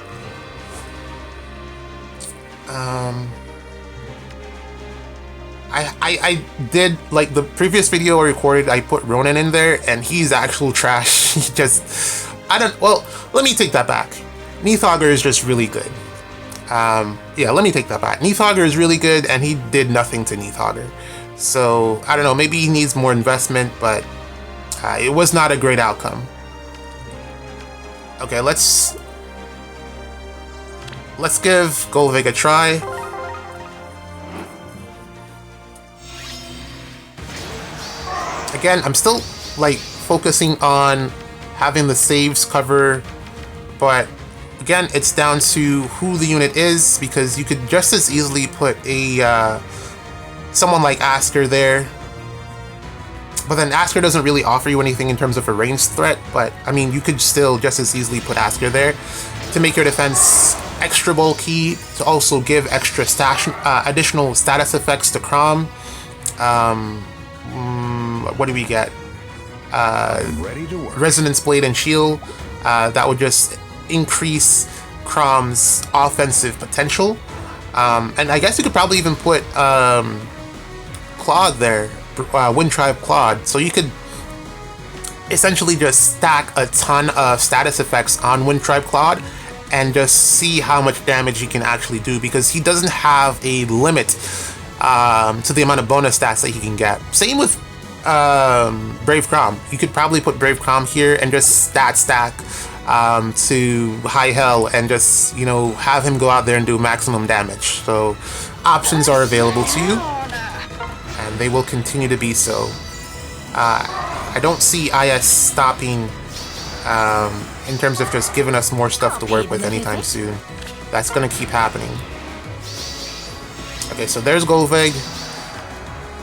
I did, like, the previous video I recorded, I put Ronan in there, and he's actual trash. He just, well, let me take that back. Neathauger is just really good. Yeah, let me take that back. Neathauger is really good, and he did nothing to Neathauger. So, I don't know, maybe he needs more investment, but it was not a great outcome. Okay, let's give Golvig a try. Again, I'm still, like, focusing on having the saves cover, but again, it's down to who the unit is, because you could just as easily put a someone like Asker there, but then Asker doesn't really offer you anything in terms of a ranged threat. But I mean, you could still just as easily put Asker there to make your defense extra bulky, to also give extra additional status effects to Crom. What do we get?
Ready to work.
Resonance Blade and Shield. That would just increase Crom's offensive potential. And I guess you could probably even put Claude there, Wind Tribe Claude. So you could essentially just stack a ton of status effects on Wind Tribe Claude and just see how much damage he can actually do, because he doesn't have a limit to the amount of bonus stats that he can get. Same with Brave Crom. You could probably put Brave Crom here and just stack to high hell and just, you know, have him go out there and do maximum damage. So options are available to you, and they will continue to be so. I don't see IS stopping in terms of just giving us more stuff to work with anytime soon. That's gonna keep happening. Okay, so there's Golvig.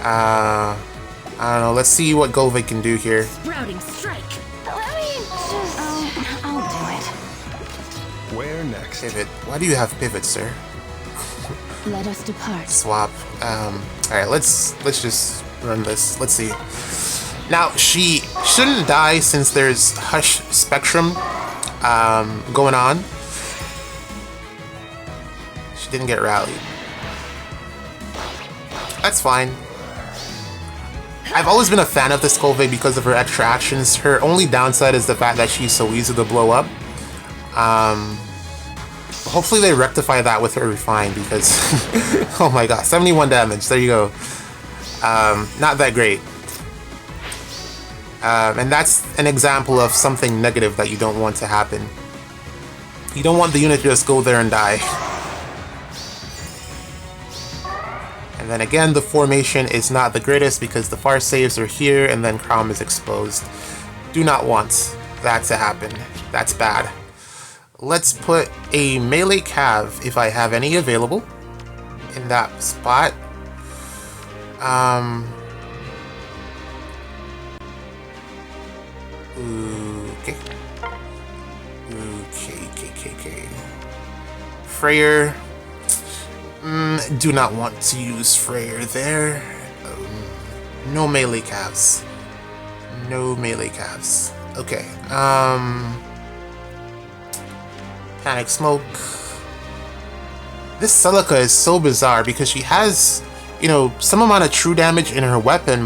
I don't know, let's see what Golvig can do here.
Sprouting strike. Let me just... I'll do it.
Where next?
Pivot. Why do you have pivot, sir?
Let us depart.
Swap. Alright, let's just run this. Let's see. Now, she shouldn't die since there's Hush Spectrum going on. She didn't get rallied. That's fine. I've always been a fan of this Golvig because of her extra actions. Her only downside is the fact that she's so easy to blow up. Hopefully they rectify that with her Refine, because oh my god, 71 damage, there you go. Not that great. And that's an example of something negative that you don't want to happen. You don't want the unit to just go there and die. And then again, the formation is not the greatest because the far saves are here and then Crom is exposed. Do not want that to happen. That's bad. Let's put a melee cav, if I have any available, in that spot. Okay. Okay. Freyr. Do not want to use Freyr there. No melee calves. No melee calves. Okay. Panic Smoke. This Celica is so bizarre because she has, you know, some amount of true damage in her weapon,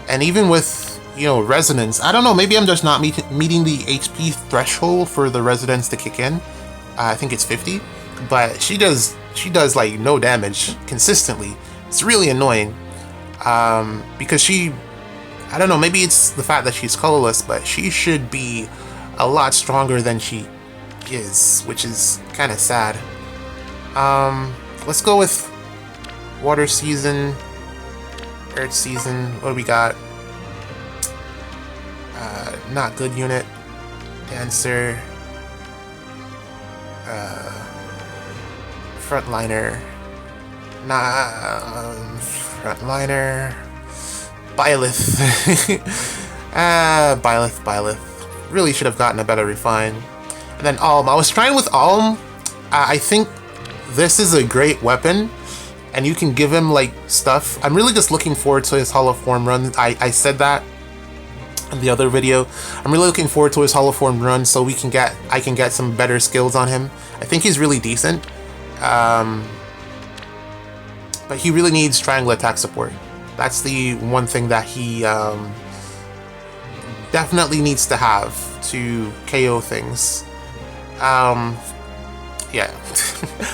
and even with, you know, resonance, I don't know, maybe I'm just not meeting the HP threshold for the resonance to kick in. I think it's 50, but she does like no damage consistently. It's really annoying, because I don't know, maybe it's the fact that she's colorless, but she should be a lot stronger than she is, which is kind of sad. Let's go with Water Season, Earth Season. What do we got? Not good unit. Dancer. Frontliner. Frontliner. Byleth. Byleth. Really should have gotten a better Refine. And then Alm. I was trying with Alm. I think this is a great weapon, and you can give him like stuff. I'm really just looking forward to his Hollow Form run. I said that in the other video. I'm really looking forward to his Hollow Form run so I can get some better skills on him. I think he's really decent. But he really needs triangle attack support. That's the one thing that he definitely needs to have to KO things. Yeah.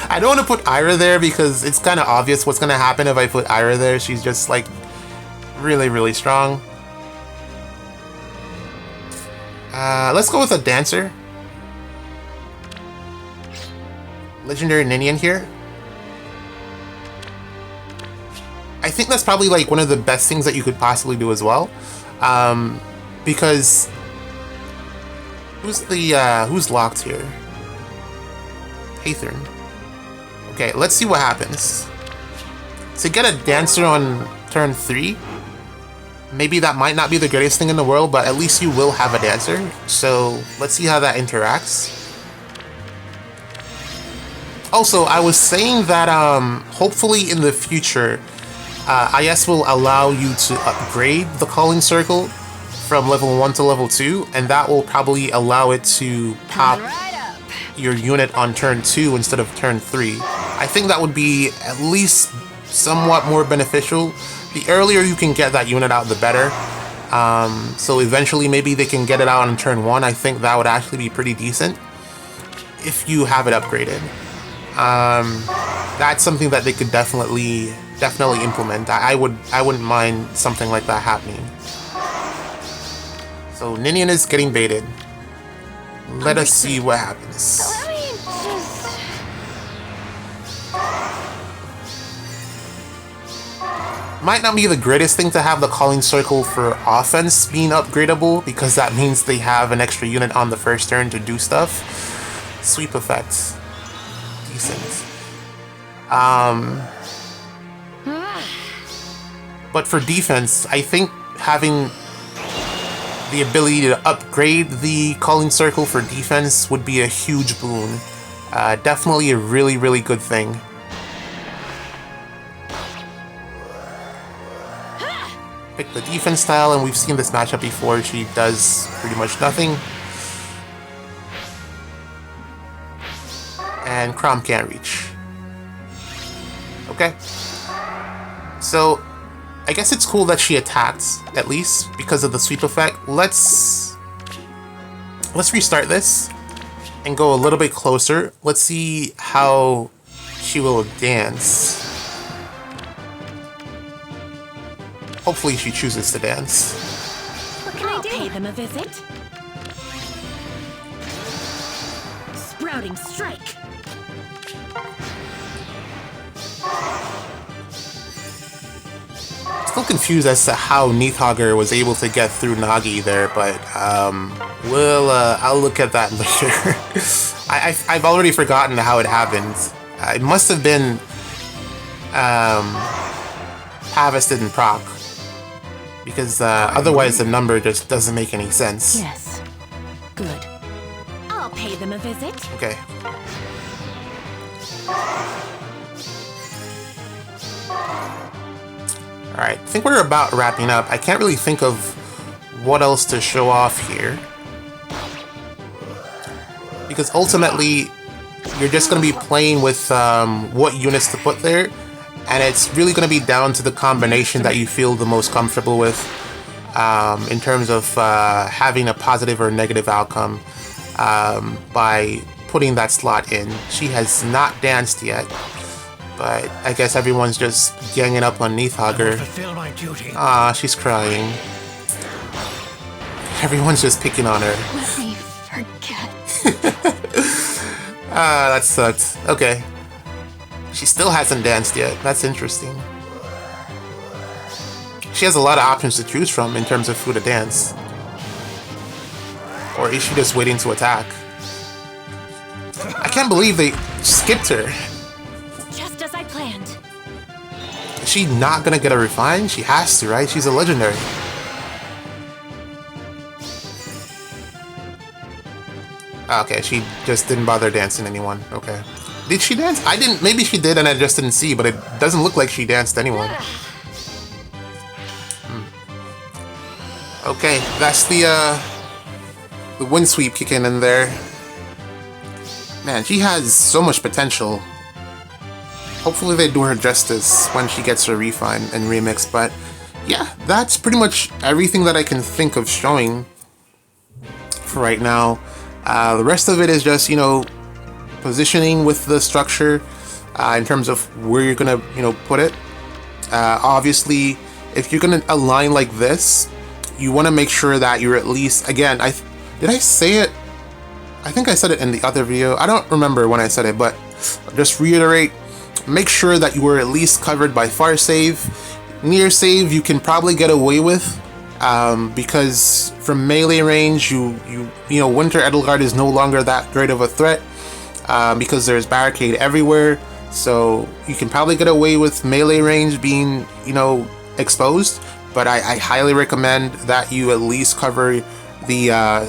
I don't want to put Ira there because it's kind of obvious what's going to happen if I put Ira there. She's just like really, really strong. Let's go with a dancer. Legendary Ninian here. I think that's probably like one of the best things that you could possibly do as well. Because who's locked here? Ather. Okay, let's see what happens. To get a dancer on turn 3, maybe that might not be the greatest thing in the world, but at least you will have a dancer. So let's see how that interacts. Also, I was saying that hopefully in the future, IS will allow you to upgrade the calling circle from level 1 to level 2, and that will probably allow it to pop your unit on turn 2 instead of turn 3. I think that would be at least somewhat more beneficial. The earlier you can get that unit out, the better. So eventually maybe they can get it out on turn 1. I think that would actually be pretty decent if you have it upgraded. That's something that they could definitely implement. I wouldn't mind something like that happening. So Ninian is getting baited. Let us see what happens.
Let me just...
Might not be the greatest thing to have the calling circle for offense being upgradable, because that means they have an extra unit on the first turn to do stuff. Sweep effects. Decent. But for defense, I think having the ability to upgrade the calling circle for defense would be a huge boon. Definitely a really, really good thing. Pick the defense style, and we've seen this matchup before. She does pretty much nothing. And Crom can't reach. Okay. So I guess it's cool that she attacked, at least, because of the sweep effect. Let's restart this and go a little bit closer. Let's see how she will dance. Hopefully she chooses to dance.
What can I do?
Pay them a visit. Sprouting strike.
Still confused as to how Neathhogger was able to get through Nagi there, but I'll look at that later. I've already forgotten how it happened. It must have been harvested and proc, because otherwise the number just doesn't make any sense.
Yes. Good. I'll pay them a visit.
Okay. Alright, I think we're about wrapping up. I can't really think of what else to show off here, because ultimately you're just going to be playing with what units to put there, and it's really going to be down to the combination that you feel the most comfortable with in terms of having a positive or negative outcome by putting that slot in. She has not danced yet, but I guess everyone's just ganging up on Neathhogger. Ah, she's crying. Everyone's just picking on her.
Let me forget.
Ah, that sucked. Okay. She still hasn't danced yet. That's interesting. She has a lot of options to choose from in terms of who to dance. Or is she just waiting to attack? I can't believe they skipped her.
Just as I planned.
Is she not gonna get a refine? She has to, right? She's a legendary. Okay, she just didn't bother dancing anyone. Okay. Did she dance? I didn't. Maybe she did and I just didn't see, but it doesn't look like she danced anyone. Okay, that's the wind sweep kicking in there. Man, she has so much potential. hopefully they do her justice when she gets her refine and remix. But yeah, that's pretty much everything that I can think of showing for right now. The rest of it is just, you know, positioning with the structure in terms of where you're gonna, you know, put it. Obviously, if you're gonna align like this, you want to make sure that you're at least, again, did I say it? I think I said it in the other video. I don't remember when I said it, but just reiterate, make sure that you were at least covered by far save. Near save you can probably get away with, because from melee range, you know, Winter Edelgard is no longer that great of a threat, because there's barricade everywhere. So you can probably get away with melee range being, you know, exposed. But I highly recommend that you at least cover the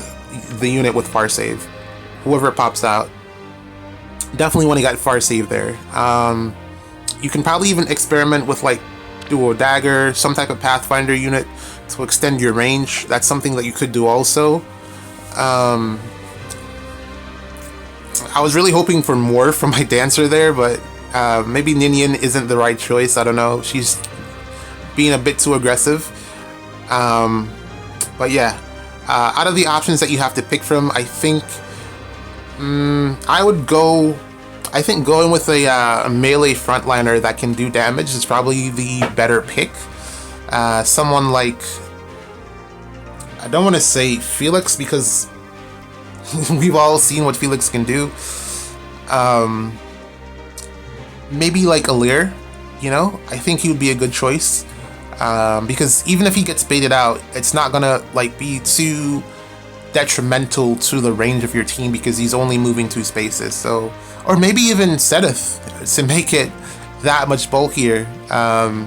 unit with far save. Whoever pops out, definitely want to get far save there. You can probably even experiment with like duo dagger, some type of pathfinder unit to extend your range. That's something that you could do also. I was really hoping for more from my dancer there, but maybe Ninian isn't the right choice. I don't know. She's being a bit too aggressive. But yeah, out of the options that you have to pick from, I think I would go. I think going with a melee frontliner that can do damage is probably the better pick. Someone like, I don't want to say Felix because we've all seen what Felix can do. Maybe like Ather, you know, I think he would be a good choice. Because even if he gets baited out, it's not gonna like be too detrimental to the range of your team because he's only moving 2 spaces. So, or maybe even Sedith to make it that much bulkier,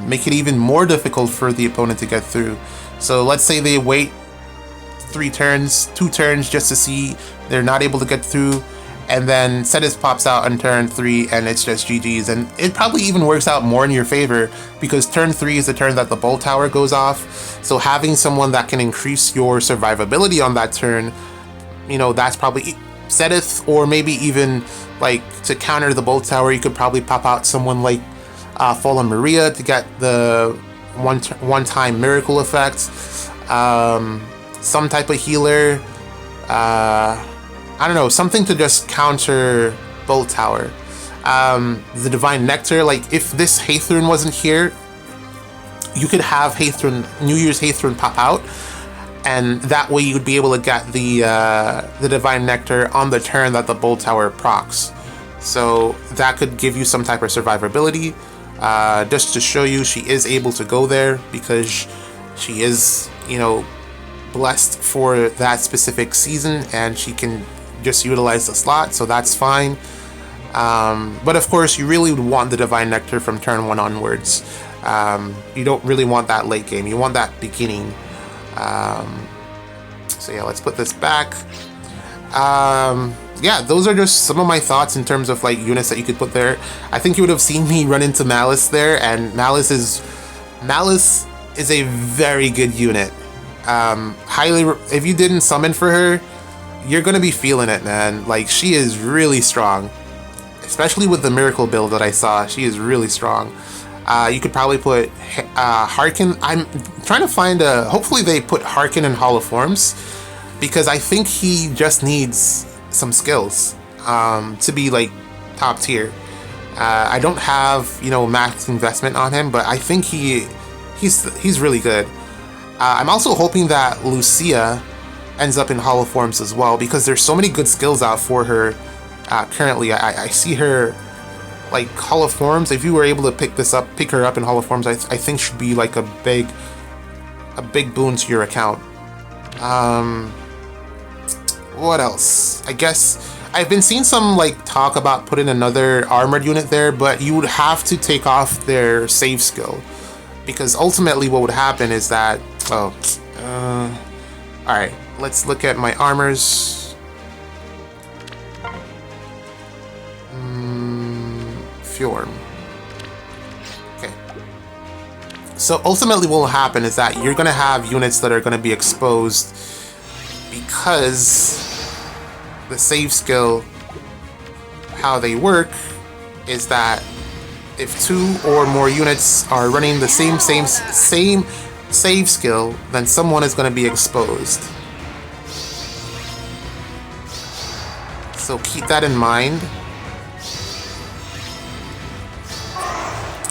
make it even more difficult for the opponent to get through. So let's say they wait 2 turns just to see they're not able to get through, and then Sedith pops out on turn 3 and it's just GG's, and it probably even works out more in your favor because turn 3 is the turn that the bolt tower goes off. So having someone that can increase your survivability on that turn, you know, that's probably Sedith, or maybe even like to counter the bolt tower, you could probably pop out someone like Fallen Maria to get the one-time miracle effect. Some type of healer. I don't know, something to just counter Bolt Tower. The Divine Nectar, like if this Hathrun wasn't here, you could have Hathrun, New Year's Hathrun pop out, and that way you would be able to get the Divine Nectar on the turn that the Bolt Tower procs. So that could give you some type of survivability, just to show you she is able to go there because she is, you know, blessed for that specific season and she can just utilize the slot, so that's fine. But of course you really would want the Divine Nectar from turn 1 onwards. You don't really want that late game, you want that beginning. So yeah, let's put this back. Yeah, those are just some of my thoughts in terms of like units that you could put there. I think you would have seen me run into Malice there, and Malice is a very good unit. If you didn't summon for her, you're gonna be feeling it, man. Like, she is really strong, especially with the miracle build that I saw. She is really strong. You could probably put Harkin. I'm trying to find hopefully they put Harkin in Hall of Forms, because I think he just needs some skills to be like top tier. I don't have, you know, max investment on him, but I think he's really good. I'm also hoping that Lucia ends up in Hall of Forms as well, because there's so many good skills out for her currently. I see her like Hall of Forms. If you were able to pick her up in Hall of Forms, I think should be like a big boon to your account. What else? I guess I've been seeing some like talk about putting another armored unit there, but you would have to take off their save skill, because ultimately what would happen is that alright, let's look at my armors. Fjorm. Okay. So ultimately what will happen is that you're gonna have units that are gonna be exposed because the save skill, how they work is that if 2 or more units are running the same save skill, then someone is going to be exposed. So keep that in mind.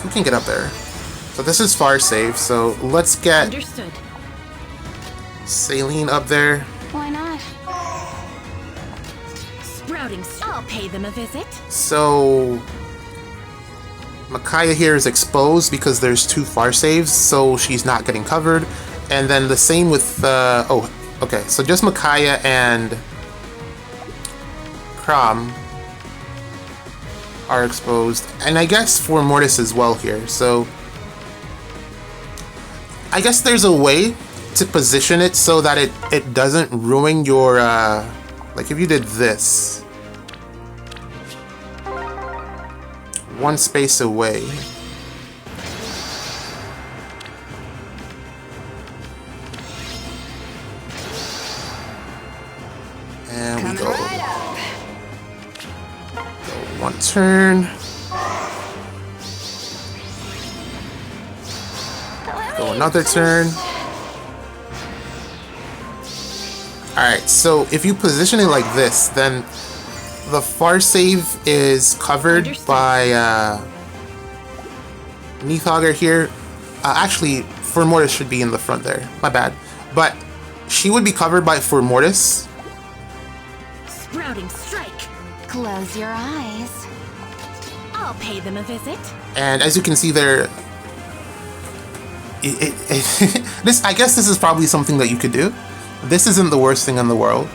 Who can get up there? So this is far save, so let's get
Understood.
Saline up there.
Why not?
Sprouting. I'll pay them a visit.
So Micaiah here is exposed because there's 2 far saves, so she's not getting covered. And then the same with oh, okay, so just Micaiah and Crom are exposed, and I guess for Mortis as well here. So I guess there's a way to position it so that it doesn't ruin your like if you did this 1 space away. And we go. Go 1 turn. Go another turn. Alright, so if you position it like this, then the far save is covered by Neathauger here. Actually, Formortis should be in the front there. My bad. But she would be covered by Formortis.
Sprouting strike.
Close your eyes.
I'll pay them a visit.
And as you can see there, this, I guess this is probably something that you could do. This isn't the worst thing in the world.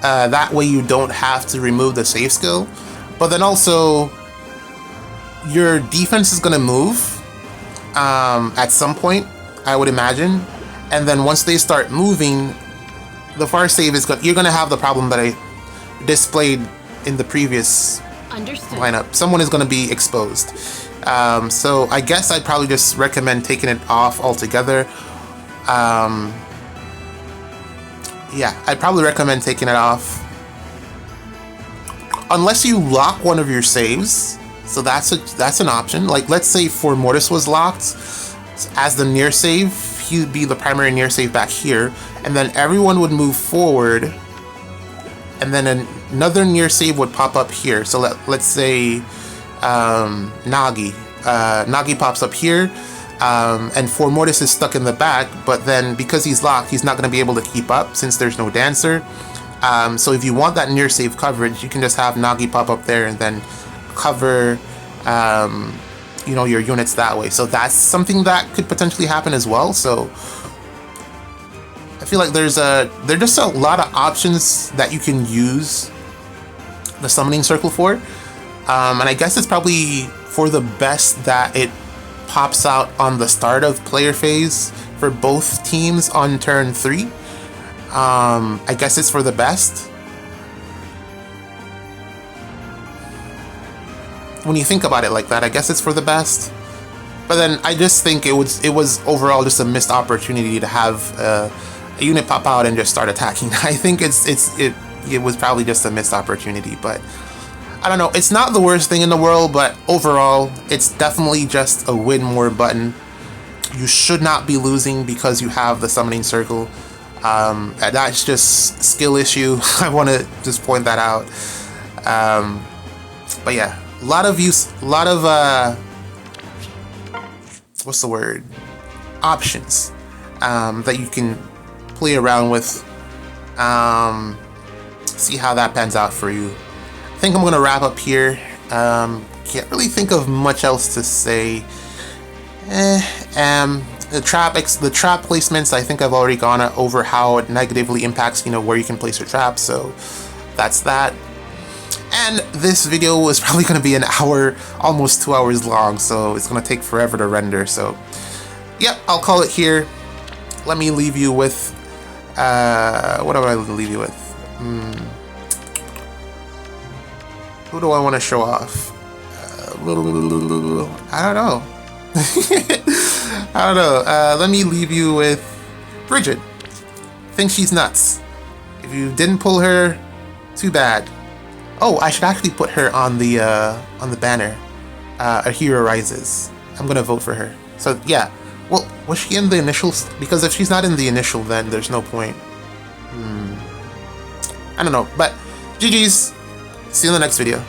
That way you don't have to remove the save skill. But then also, your defense is going to move at some point, I would imagine. And then once they start moving, the far save is you're going to have the problem that I displayed in the previous lineup. Someone is going to be exposed. So I guess I'd probably just recommend taking it off altogether. Yeah, I'd probably recommend taking it off. Unless you lock one of your saves. So that's an option. Like, let's say Formortis was locked as the near save. He'd be the primary near save back here. And then everyone would move forward. And then another near save would pop up here. So let's say Nagi. Nagi pops up here. And Formortis is stuck in the back, but then because he's locked, he's not going to be able to keep up since there's no dancer. So if you want that near save coverage, you can just have Nagi pop up there and then cover, you know, your units that way. So that's something that could potentially happen as well. So I feel like there's just a lot of options that you can use the summoning circle for. And I guess it's probably for the best that it pops out on the start of player phase for both teams on turn 3. I guess it's for the best. When you think about it like that, I guess it's for the best. But then I just think it was overall just a missed opportunity to have a unit pop out and just start attacking. I think it was probably just a missed opportunity, but I don't know. It's not the worst thing in the world, but overall, it's definitely just a win more button. You should not be losing because you have the summoning circle. That's just skill issue. I want to just point that out. But yeah, a lot of what's the word? Options that you can play around with. See how that pans out for you. I think I'm gonna wrap up here. Can't really think of much else to say. The trap placements, I think I've already gone over how it negatively impacts, you know, where you can place your traps. So that's that. And this video was probably gonna be an hour, almost 2 hours long, so it's gonna take forever to render. So, yep, I'll call it here. Let me leave you with what do I leave you with? Who do I want to show off? I don't know. I don't know. Let me leave you with Bridget. Think she's nuts. If you didn't pull her, too bad. Oh, I should actually put her on the banner. A Hero Rises. I'm gonna vote for her. So yeah. Well, was she in the initial? Because if she's not in the initial, then there's no point. I don't know. But GG's. See you in the next video.